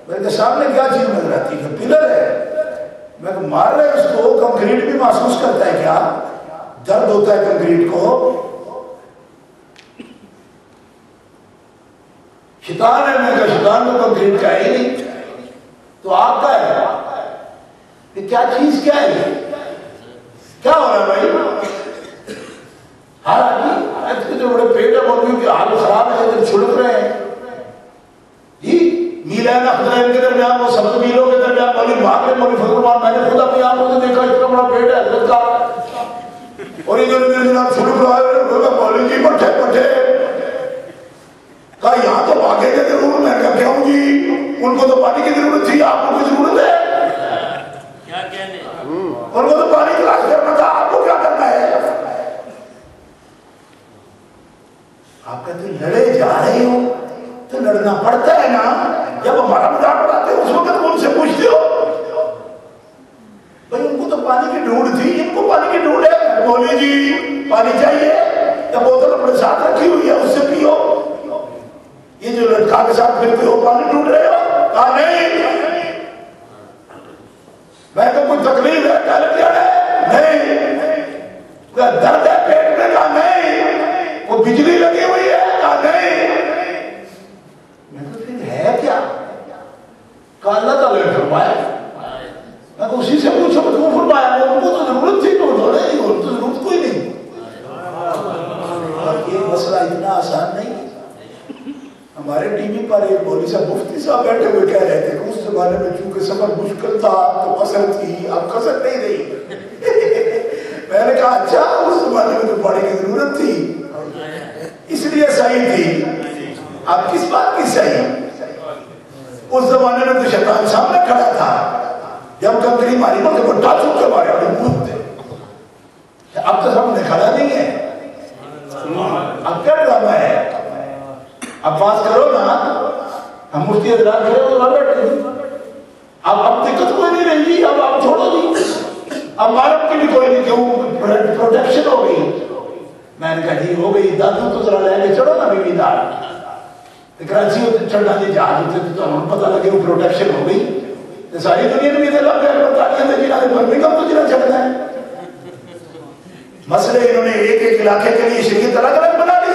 S2: میرے کے سامنے کیا چیز نظر آتی ہے؟ پلر ہے. میں کہ مار رہے اس کو. کنکریٹ بھی محسوس کرتا ہے کیا؟ درد ہوتا ہے کنکریٹ کو. شیطان ہے. میں کہا شیطان تو کنکریٹ کا ہی نہیں, تو آپ کا ہے. یہ کیا چیز کیا ہے؟ کیا ہو رہا ہے بھائی؟ ہر آدمی جو بڑے پیٹ ہے مولویوں کے حال خراب ہے, جب چھڑک رہے ہیں جی. میلین اخدرین کے درمیان, وہ سبز میلوں کے درمیان مولوی بھاگ رہے, مولوی فضل الرحمان, میں نے خود اپنی آنکھوں سے دیکھا اتنا بڑا پیٹ ہے حضرت کا, اور ادھر ادھر جناب چھڑک رہا ہے. مولوی جی پٹھے پٹھے کہا یہاں تو بھاگے کے ضرور. میں کہا کیوں جی, ان کو تو پانی کی ضرورت تھی, آپ کو کوئی ضرورت ہے؟ ان کو تو پانی تلاش کرنا تھا, آپ کو کیا کرنا ہے؟ آپ کہتے ہیں لڑے جا رہے ہو تو لڑنا پڑتا ہے نا. جب ہمارا مذاق اڑاتے اس وقت ان سے پوچھتے ہو بھائی ان کو تو پانی کی ڈھونڈ تھی, ان کو پانی کی ڈھونڈ ہے. مولوی جی پانی چاہیے, یا بوتل اپنے ساتھ رکھی ہوئی ہے اس سے پیو. یہ جو لڑکا کے ساتھ پھرتے ہو پانی ڈھونڈ رہے ہو؟ کہا نہیں. میں تو کوئی تکلیف ہے, کیا لگ جا رہا ہے؟ نہیں. درد ہے پیٹ میں؟ کہا نہیں. وہ بجلی لگی ہوئی ہے؟ کہا نہیں. میں تو پھر ہے کیا؟ کہا اللہ تعالیٰ نے فرمایا. میں تو اسی سے پوچھو کہ تم فرمایا, ان کو تو ضرورت تھی, تو نہیں, ان تو ضرورت کوئی نہیں. اور یہ مسئلہ اتنا آسان نہیں. ہمارے ٹی وی پر ایک مولوی صاحب مفتی صاحب بیٹھے ہوئے کہہ رہے تھے کہ اس زمانے میں چونکہ سفر مشکل تھا تو قصر تھی, اب قصر نہیں رہی. میں نے کہا اچھا, اس زمانے میں تو پانی کی ضرورت تھی اس لیے صحیح تھی. اب کس بات کی صحیح؟ اس زمانے میں تو شیطان سامنے کھڑا تھا, جب کنکری ماری مجھے وہ ڈال چک کے مارے اور مودتے. اب تو سامنے کھڑا نہیں ہے, اب کیا ڈرامہ ہے؟ اب بات کرو نا, ہم مفتی حضرات کھڑے ہو تو بیٹھے ہیں. اب دقت کوئی نہیں رہی, اب آپ چھوڑو جی, اب مارب کی بھی کوئی نہیں, کیوں پروٹیکشن ہو گئی. میں نے کہا جی ہو گئی, دادو تو ذرا لے کے چڑھو نا بیوی دار. کراچی ہوتے چڑھنا جی جہاز ہوتے تو ہم پتہ لگے وہ پروٹیکشن ہو گئی. ساری دنیا میں یہ لگ گیا بتایا تھا جنہوں نے برمنگھم تو جنہوں چڑھنا ہے. مسئلے انہوں نے ایک ایک علاقے کے لیے شریعت الگ الگ بنا لی,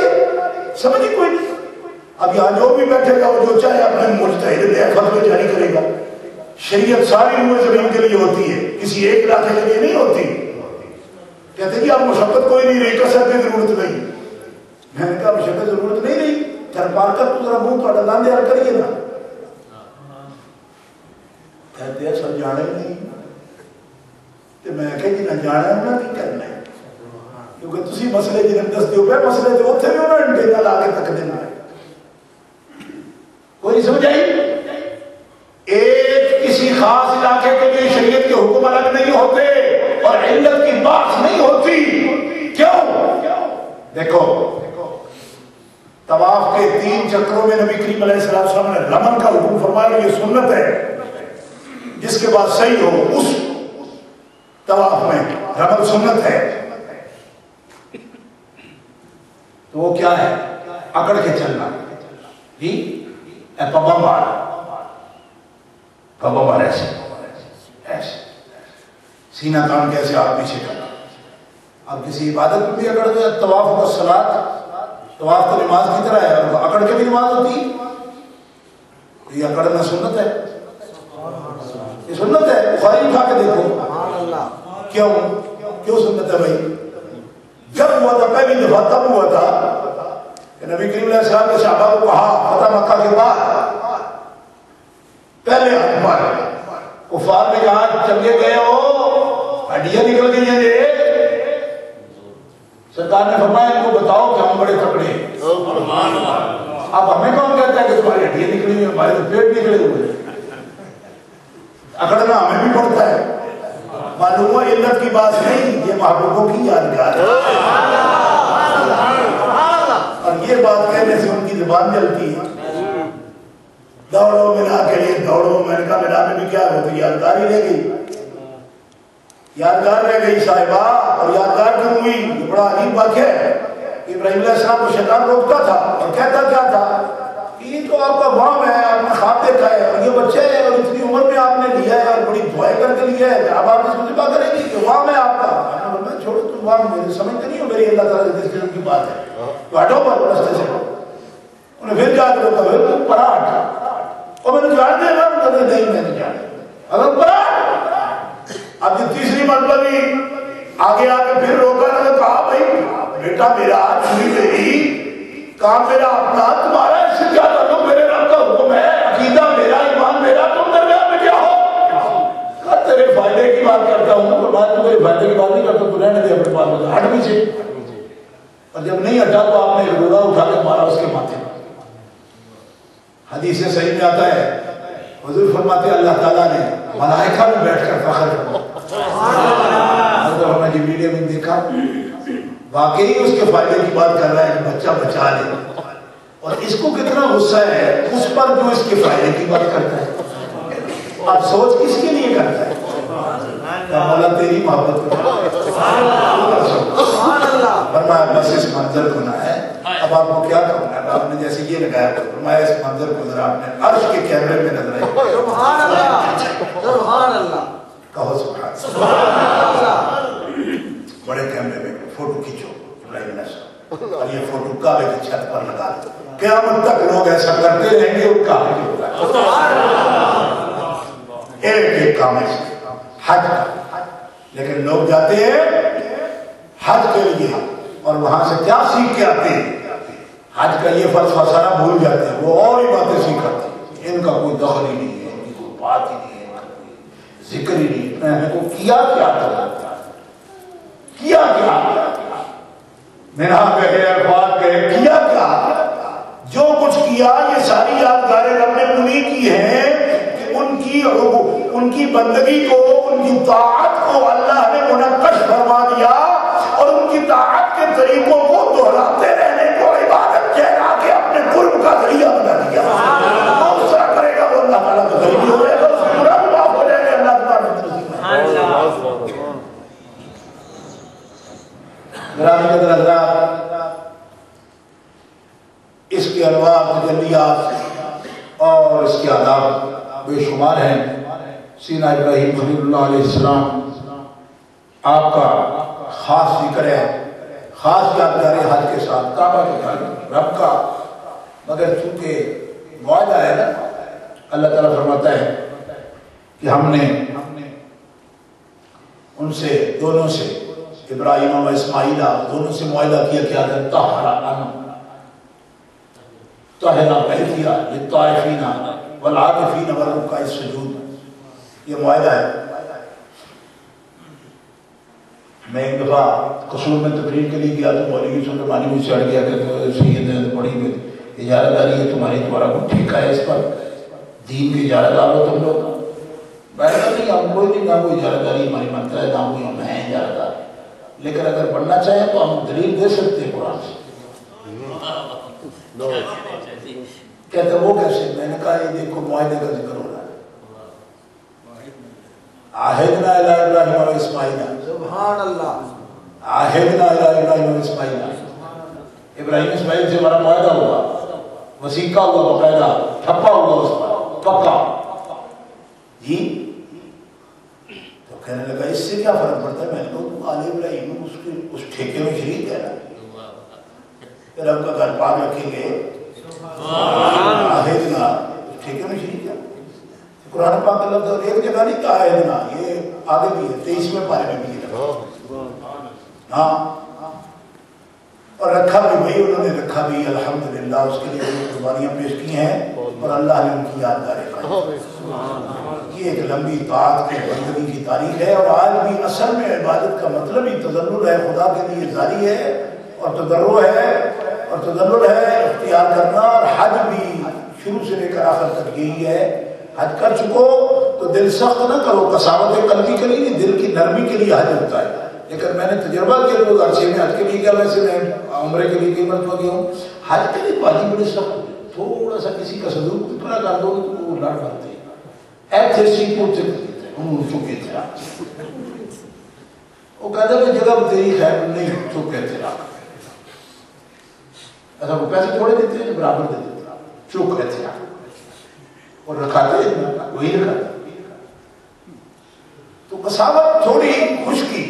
S2: سمجھ ہی کوئی نہیں. اب یہاں جو بھی بیٹھے گا وہ جو چاہے اپنے مجتہد نئے فتوے جاری کرے گا. شریعت ساری روئے زمین کے لیے ہوتی ہے, کسی ایک علاقے کے لیے نہیں ہوتی. کہتے ہیں کہ اب مشقت کوئی نہیں رہی, کثرت کی ضرورت نہیں. میں نے کہا مشقت ضرورت نہیں رہی, چرپار کر تو ذرا منہ تو ڈالان دیا کریے نا. کہتے ہیں سب جانے نہیں, تو میں کہا جی نہ جانا انہوں نے کرنا ہے, کیونکہ تسی مسئلے جنہیں دس دیو پہ مسئلے جو اتھے بھی انہوں نے انٹینا لا کے تک دینا ہے. کوئی سمجھ آئی؟ ایک کسی خاص علاقے کے لیے شریعت کے حکم الگ نہیں ہوتے اور علت کی بات نہیں ہوتی. کیوں؟ دیکھو طواف کے 3 چکروں میں نبی کریم علیہ السلام نے رمل کا حکم فرمایا, یہ سنت ہے, جس کے بعد صحیح ہو اس طواف میں رمل سنت ہے. تو وہ کیا ہے؟ اکڑ کے چلنا جی, پبا مار ایسے ایسے سینہ کان کیسے آپ پیچھے کرنا. اب کسی عبادت میں بھی اکڑ دو, طواف و صلاۃ, طواف تو نماز کی طرح ہے, اور اکڑ کے بھی نماز ہوتی. یہ اکڑنا سنت ہے, یہ سنت ہے. بخاری اٹھا کے دیکھو. کیوں سنت ہے بھائی؟ جب ہوا تھا پہلی دفعہ تب ہوا تھا کہ نبی کریم علیہ السلام نے صحابہ کو کہا فتح مکہ کے بعد پہلے ہاتھ مارے. کفار نے کہا چنگے گئے ہو, ہڈیاں نکل گئی ہیں. سرکار نے فرمایا ان کو بتاؤ کہ ہم بڑے تکڑے ہیں. اب ہمیں کون کہتا ہے کہ تمہاری ہڈیاں نکلی ہوئی ہیں, ہمارے تو پیٹ نکلے ہوئے. اکڑنا ہمیں بھی پڑتا ہے. معلوم ہوا علت کی بات نہیں, یہ محبوبوں کی یادگار ہے. اور یہ بات کہنے سے ان کی زبان جلتی ہے. دوڑو مینا کے لیے دوڑو. میں نے کہا مینا میں بھی کیا ہوتی, یادگار ہی رہ گئی, یادگار رہ گئی صاحبہ. اور یادگار کیوں ہوئی؟ یہ بڑا عجیب واقعہ ہے. ابراہیم علیہ السلام کو شیطان روکتا تھا اور کہتا کیا تھا کہ یہ تو آپ کا وام ہے, آپ نے خواب دیکھا ہے, اور یہ بچے ہے اور اتنی عمر میں آپ نے لیا ہے اور بڑی دعائیں کر کے لیا ہے, اب آپ اس کو ذبح کریں گی کہ وام ہے آپ کا. میں چھوڑو تم وام, میرے سمجھتے نہیں ہو, میری اللہ تعالیٰ جس قسم کی بات ہے تو ہٹو پر رستے سے. انہیں پھر جا کے کہا پڑھا اور میں نے جان دے گا نہیں میں نے جان اگر پڑھا اب یہ تیسری مرتبہ بھی آگے آ کے پھر روکا تو کہا بھائی بیٹا میرا چھری میری کام میرا اپنا تمہارا اس سے کیا تعلق میرے رب کا حکم ہے عقیدہ میرا ایمان میرا تم درمیان میں کیا ہو تیرے فائدے کی بات کرتا ہوں تو بات تیرے فائدے کی بات نہیں کرتا تو رہنے دے اپنے پاس میں ہٹ پیچھے اور جب نہیں ہٹا تو آپ نے ایک روڑا اٹھا کے مارا اس کے ماتھے حدیث سے صحیح میں آتا ہے حضور فرماتے اللہ تعالیٰ نے ملائکہ میں بیٹھ کر فخر حضرت ہمیں جب ویڈیو میں دیکھا واقعی اس کے فائدے کی بات کر رہا ہے کہ بچہ بچا لے اور اس کو کتنا غصہ ہے اس پر جو اس کے فائدے کی بات کرتا ہے اب سوچ کس کے لیے کرتا ہے مولا تیری محبت فرمایا بس اس منظر کو نہ ہے اب آپ کو کیا کرنا ہے آپ نے جیسے یہ لگایا فرمایا اس منظر کو ذرا آپ نے عرش کے کیمرے میں نظر آئی
S1: سبحان اللہ سبحان اللہ
S2: کہو سبحان اللہ بڑے کیمرے میں فوٹو کھینچو ابراہیم علیہ السلام اور یہ فوٹو کعبے کی چھت پر لگا دو قیامت تک لوگ ایسا کرتے رہیں گے اور کعبے کی ہوگا ایک ایک کام ہے حج لیکن لوگ جاتے ہیں حج کے لیے اور وہاں سے کیا سیکھ کے آتے ہیں حج کا یہ فلسفہ سارا بھول جاتے ہیں وہ اور ہی باتیں سیکھ کرتے ہیں ان کا کوئی دخل ہی نہیں ہے ان کی کوئی بات ہی نہیں ہے ذکر ہی نہیں ہے کو کیا کیا کیا کیا میرا کہے ارفات کہے کیا کیا جو کچھ کیا یہ ساری یادگاریں رب نے پوری کی ہیں کہ ان کی بندگی کو ان کی طاعت کو اللہ نے منقش فرما دیا اور ان کی طاعت کے طریقوں کو دہراتے رہنے کو عبادت کہنا کہ اپنے قرب کا ذریعہ بنا دیا اس طرح کرے گا وہ اللہ تعالیٰ کا ذریعہ ہو جائے گا اس کو پورا معاف ہو جائے گا اللہ تعالیٰ گرامی قدر حضرات اس کے انوار تجلیات اور اس کے آداب بے شمار ہیں سینہ ابراہیم خلیل اللہ علیہ السلام آپ کا خاص ذکر ہے خاص یادگار حج کے ساتھ کعبہ کے ساتھ رب کا مگر چونکہ معاہدہ ہے نا اللہ تعالیٰ فرماتا ہے کہ ہم نے ان سے دونوں سے ابراہیم و اسماعیلہ دونوں سے معاہدہ کیا کیا کہ طہرا بیتیا للطائفین والعاکفین والرکع السجود یہ معاہدہ ہے میں ایک دفعہ قصور میں تقریر کے لیے گیا تو مولوی سلطانی مجھ سے اڑ گیا کہ سید بڑی اجارہ داری ہے تمہارا کوئی ٹھیکہ ہے اس پر دین کی اجارہ دار ہو تم لوگ میں نے کہا نہیں ہم کوئی نہیں نہ کوئی اجارہ داری ہماری منتا ہے نہ کوئی ہم ہیں اجارہ دار لیکن اگر بڑھنا چاہیں تو ہم دلیل دے سکتے ہیں قرآن سے کہتے وہ کیسے میں نے کہا یہ دیکھو معاہدے کا ذکر ہو رہا ہے عہدنا الی ابراہیم و اسماعیل
S1: سبحان اللہ
S2: عہدنا الی ابراہیم و اسماعیل ابراہیم اسماعیل سے ہمارا معاہدہ ہوا وثیقہ ہوا باقاعدہ ٹھپا ہوا اس پر پکا جی تو کہنے لگا اس سے کیا فرق پڑتا ہے میں نے کہا تم آل ابراہیم اس ٹھیکے میں شریک ہے نا پھر ہم کا گھر پاک رکھیں گے عہدنا ٹھیکے میں شریک ہے قرآن پاک کا لفظ ایک جگہ نہیں کہا عہدنا یہ آگے بھی ہے 23ویں پارے میں بھی ہے ہاں اور رکھا بھی وہی انہوں نے رکھا بھی الحمدللہ اس کے لیے قربانیاں پیش کی ہیں اور اللہ نے ان کی یادگاریں پائی یہ ایک لمبی طاعت کے بندگی کی تاریخ ہے اور آج بھی اصل میں عبادت کا مطلب ہی تذلل ہے خدا کے لیے جاری ہے اور تضرع ہے اور تذلل ہے اختیار کرنا اور حج بھی شروع سے لے کر آخر تک یہی ہے حج کر چکو تو دل سخت نہ کرو قساوت قلبی کے لیے دل کی نرمی کے لیے حج ہوتا ہے لیکن میں نے تجربہ کیا 2006 میں حج کے لیے کیا ویسے میں عمرے کے لیے کئی مرتبہ گیا ہوں حج کے لیے باجی بڑے سخت تھوڑا سا کسی کا سلوک اتنا کر دو تو وہ لڑ پڑتے ہیں ایسے سی پوچھتے ہم چکے تھے وہ کہتے ہیں جگہ تیری خیر نہیں چکے تھے ایسا وہ پیسے تھوڑے دیتے ہیں برابر دے دیتے چوک رہتے ہیں اور رکھاتے ہیں وہی رکھاتے تو قساوت تھوڑی خشکی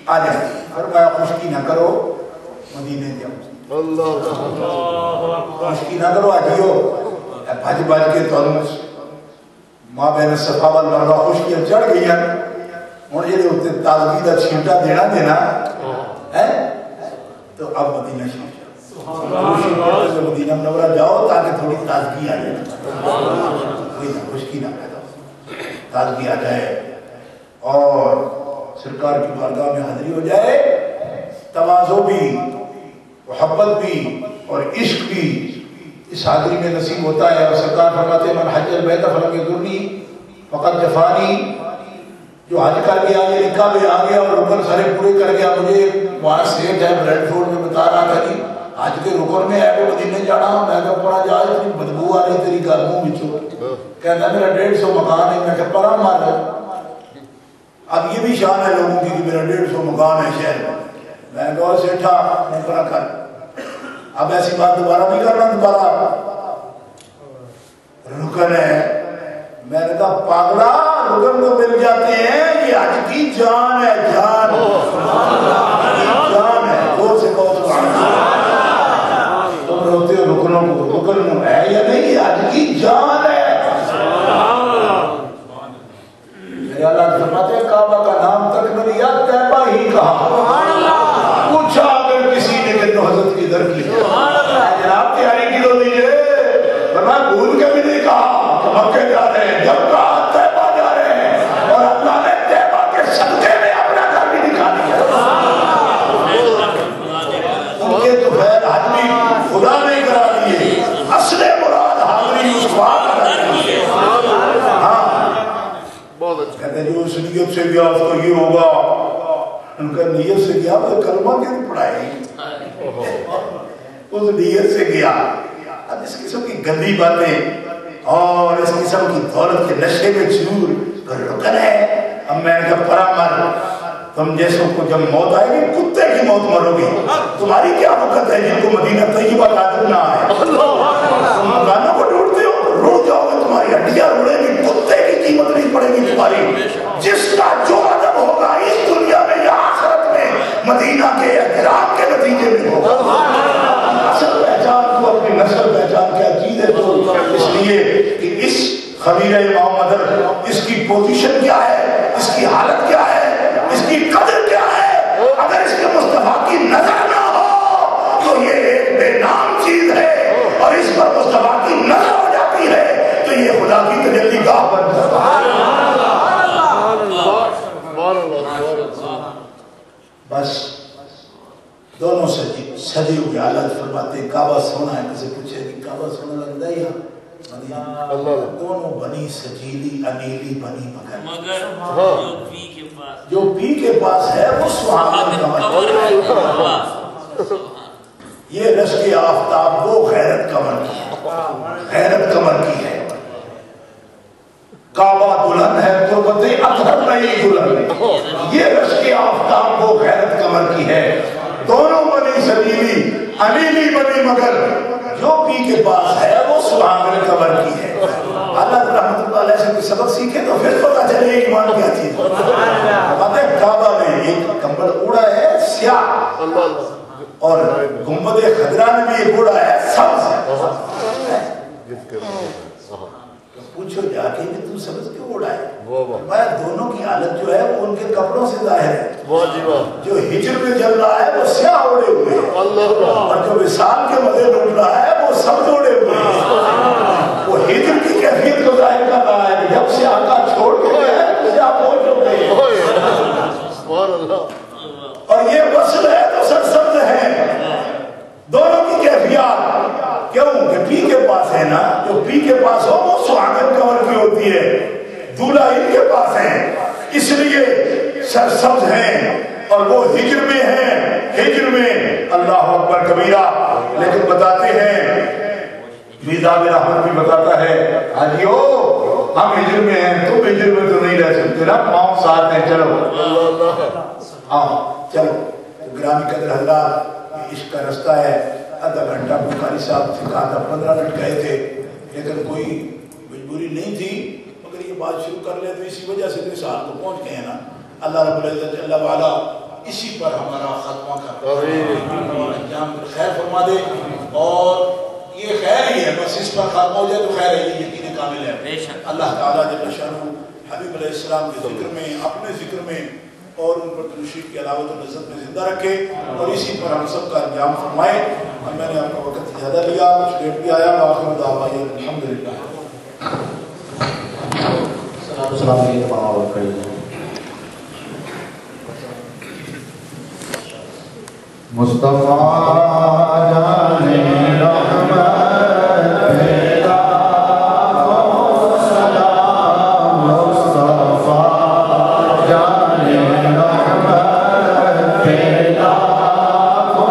S2: آ جاتی ہے فرمایا خشکی نہ کرو مدینے جاؤ خشکی نہ کرو آجیو بھج بھج کے تو ماں بہن صفا والمروہ خشکیاں چڑھ گئی ہیں ہوں یہ اتنے تازگی کا چھینٹا دینا ہے تو اب مدینہ شریف مدینہ منورہ جاؤ تاکہ تھوڑی تازگی آ جائے کوئی نہ خشکی نہ پیدا تازگی آ جائے اور سرکار کی بارگاہ میں حاضری ہو جائے تواضع بھی محبت بھی اور عشق بھی اس حاضری میں نصیب ہوتا ہے اور سرکار فرماتے ہیں من حج البیت فلم یضرنی فقط جفانی جو حج کر گیا یہ نکاح میں آ گیا اور رکن سارے پورے کر گیا مجھے وہاں سیٹ ہے بریڈ فورڈ میں بتا رہا تھا جی حج کے رکن میں ہے کہ مدینے جانا میں کہا پڑا جا اتنی بدبو آ رہی تیری گھر منہ بچوں کہتا میرا 150 مکان ہے میں کہا پڑا مار اب یہ بھی شان ہے لوگوں کی کہ میرا 150 مکان ہے شہر میں کہا سیٹھا ممکنہ کر اب ایسی بات دوبارہ نہیں کرنا دوبارہ رکن ہے میں نے کہا پاگلا رکن تو مل جاتے ہیں یہ حج کی جان ہے جان جان ہے دور سے کہو سبحان اللہ تم روتے ہو رکنوں کو رکن ہے یا نہیں یہ حج کی جان ہے میرے اللہ فرماتے ہیں کعبہ کا نام تک میں نے یاد طیبہ ہی کہا پوچھا اگر کسی نے کہ حضرت کی در کی جناب تیاری کی دو دیجئے فرمایا بھول کے بھی نہیں کہا مکے جا رہے ہیں جب کہا طیبہ جا رہے ہیں اور اللہ نے طیبہ کے صدقے میں اپنا گھر بھی دکھا دیا ان کے تو خیر حجمی خدا نہیں کرا دیے اصل مراد حاضری مصطفیٰ کرا دیے کہتے ہیں جو اس نیت سے گیا اس کو یہ ہوگا ان کا نیت سے گیا وہ کلمہ کیوں پڑھائی اس نیت سے گیا اب اس قسم کی گندی باتیں اور اس قسم کی دولت کے نشے میں چور رکن ہے اب میں نے کہا پرا مر تم جیسوں کو جب موت آئے گی کتے کی موت مرو گی تمہاری کیا وقت ہے جن کو مدینہ طیبہ قادر نہ آئے تم مکانوں کو ڈھونڈتے ہو رو جاؤ گے تمہاری ہڈیاں اڑے گی کتے کی قیمت نہیں پڑے گی تمہاری جس کا جو ادب ہوگا اس دنیا میں یا آخرت میں مدینہ کے احترام کے نتیجے میں ہوگا اصل پہچان کو اپنی نسل پہچان کیا چیز ہے تو اس لیے کہ اس خبیرہ امام مدر اس کی پوزیشن کیا ہے اس کی حالت کیا ہے اس کی قدر کیا ہے اگر اس کے مصطفیٰ کی نظر نہ ہو تو یہ ایک بے نام چیز ہے اور اس پر مصطفیٰ کی نظر ہو جاتی ہے تو یہ خدا کی تجلی گاہ بن جاتا ہے بس دونوں سجی ہوئی حالت فرماتے ہیں کعبہ سونا ہے کسی پوچھے کہ کعبہ سونا لگتا ہے یا مدینہ دونوں بنی سجیلی انیلی بنی مگر جو پی کے پاس ہے وہ سہاگن کمر یہ رشک آفتاب وہ غیرت کمر کی ہے غیرت کمر کی ہے کعبہ دلہن ہے تربت اطہر نہیں دلہن یہ رشک آفتاب وہ غیرت کمر کی ہے دونوں بنی سجیلی انیلی بنی مگر جو پی کے پاس ہے وہ سہاگن کمر کی ہے اللہ رحمت اللہ علیہ سے کوئی سبق سیکھے تو پھر پتا چلے ایمان کیا چیز پتہ ہے کعبہ میں ایک کمبل اڑا ہے سیاہ اور گنبد خضرا میں بھی ایک اڑا ہے سبز پوچھو جا کے کہ تم سبز کیوں اڑا ہے میں دونوں کی حالت جو ہے وہ ان کے کپڑوں سے ظاہر ہے جو ہجر میں جل رہا ہے وہ سیاہ اڑے ہوئے ہیں اور جو وصال کے مزے لوٹ رہا ہے وہ سبز اڑے ہوئے ہیں وہ ہجر کی کیفیت کو ظاہر کر رہا ہے کہ جب سے آقا چھوڑ کے گئے تو سیاہ پہنچ ہو گئے اور یہ وصل ہے تو سرسبز ہے دونوں کی کیفیات کیوں کہ پی کے پاس ہے نا جو پی کے پاس ہو وہ سہاگن کمر کی ہوتی ہے دولہا ان کے پاس ہے اس لیے سرسبز ہیں اور وہ ہجر میں ہیں ہجر میں اللہ اکبر کبیرہ لیکن بتاتے ہیں میزا بن احمد بھی بتاتا ہے حاجیو ہم ہجر میں ہیں تم ہجر میں تو نہیں رہ سکتے نا پاؤں ساتھ ہیں چلو چلو گرامی قدر حضرات عشق کا رستہ ہے آدھا گھنٹہ بخاری صاحب سے کہا تھا 15 منٹ گئے تھے لیکن کوئی مجبوری نہیں تھی مگر یہ بات شروع کر لے تو اسی وجہ سے تو اس حال کو پہنچ گئے ہیں نا اللہ رب العزت جل وعلا اسی پر ہمارا خاتمہ کر انجام خیر فرما دے، اور یہ خیر ہی ہے، بس اس پر خاتمہ ہو جائے تو خیر ہے، یہ یقین کامل ہے۔ اللہ تعالیٰ جل شانہ حبیب علیہ السلام کے ذکر میں، اپنے ذکر میں اور ان پر درود شریف کی علاوت و لذت میں زندہ رکھے، اور اسی پر ہم سب کا انجام فرمائے۔ اور میں نے آپ کا وقت زیادہ لیا، کچھ لیٹ بھی آیا، وآخر دعوانا الحمدللہ۔
S1: السلام علیکم تمام اور کھڑی
S2: مصطفیٰ جانے رحمت پیدا سلام، مصطفیٰ جانے رحمت پیدا سلام،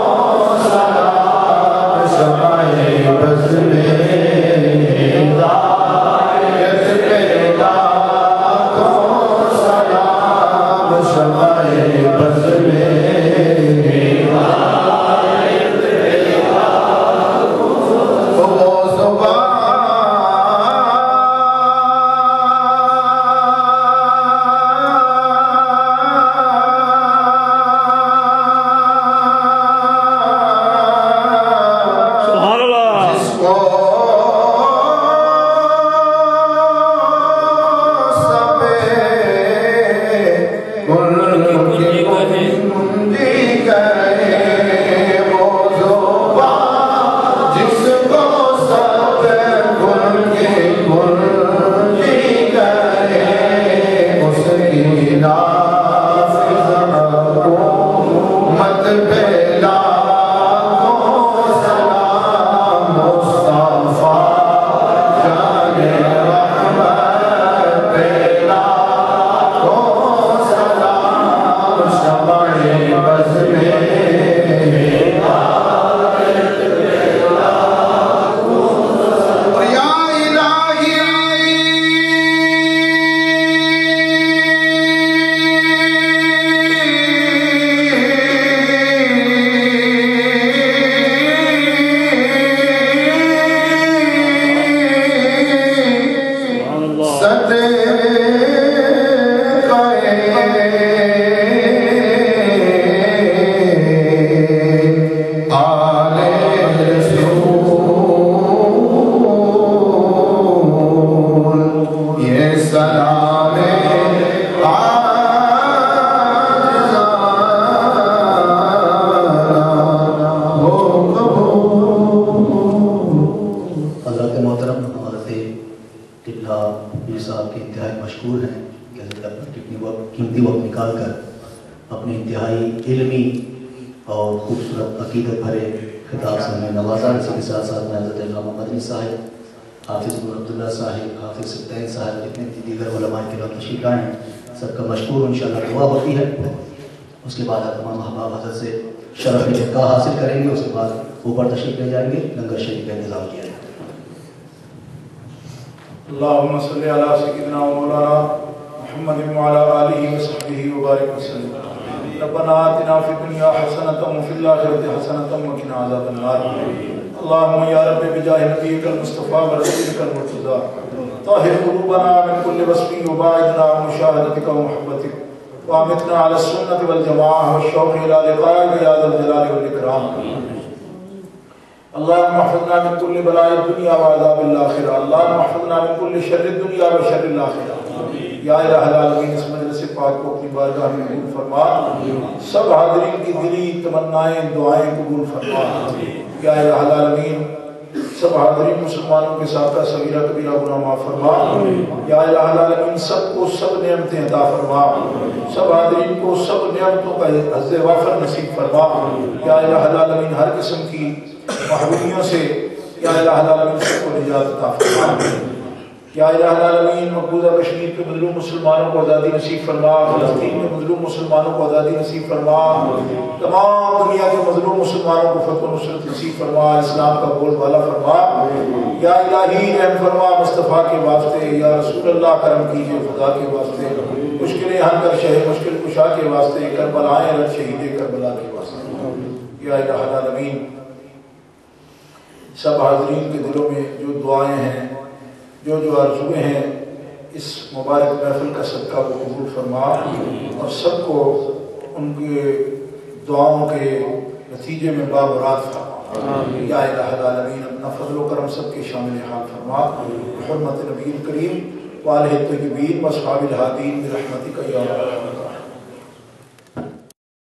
S2: شمائے بز میں ہدایت پیدا سلام، شمائے بز میں اس کے بعد آپ تمام احباب حضرت سے شرف لقاء حاصل کریں گے، اس کے بعد اوپر تشریف لے جائیں گے، لنگر شریف کا انتظام کیا جائے۔ اللہم صلی علی سیدنا و مولانا محمد وعلی آلہ وصحبہ وبارک وسلم۔ ربنا آتنا فی الدنیا حسنۃ وفی الآخرۃ حسنۃ وقنا عذاب النار۔ اللہم یا رب بجاہ نبیک المصطفیٰ ورسولک المرتضیٰ طاہر قلوبنا من کل وصف وباعدنا عن مشاہدتک ومحبتک، وامتنا علی السنة والجماعة والشوق إلى لقائك يا ذا الجلال والإكرام۔ اللهم احفظنا من كل بلاء الدنيا وعذاب الآخرة، اللهم احفظنا من كل شر الدنيا وشر الآخرة۔ یا الہ العالمین، اس مجلس پاک کو اپنی بارگاہ میں قبول فرما، سب حاضرین کی دلی تمنائیں دعائیں قبول فرما۔ یا الہ العالمین، سب حاضرین مسلمانوں کے ساتھ صغیرہ کبیرہ گناہ معاف فرما۔ یا الہ العالمین، سب کو سب نعمتیں عطا فرما، سب حاضرین کو سب نعمتوں کا حظ وافر نصیب فرما۔ یا الہ العالمین، ہر قسم کی محرومیوں سے یا الہ العالمین سب کو نجات عطا فرما۔ یا الہ العالمین، مقبوضہ کشمیر کے مظلوم مسلمانوں کو آزادی نصیب فرما، فلسطین میں مظلوم مسلمانوں کو آزادی نصیب فرما، تمام دنیا کے مظلوم مسلمانوں کو فتح و نصرت نصیب فرما، اسلام کا بول بالا فرما۔ یا الہی رحم فرما مصطفیٰ کے واسطے، یا رسول اللہ کرم کیجئے خدا کے واسطے، مشکلیں حل کر شہ مشکل کشا کے واسطے، کربلائیں رد شہید کربلا کے واسطے۔ یا الہ العالمین، سب حاضرین کے دلوں میں جو دعائیں ہیں، جو آرزویں ہیں، اس مبارک محفل کا صدقہ کو قبول فرما، اور سب کو ان کے دعاؤں کے نتیجے میں بابرات فرما یا الہ العالمین اپنا فضل و کرم سب کے شامل حال فرما بحرمت نبی کریم وآلہ الطیبین واصحاب الہادین برحمتک یا ارحم الراحمین.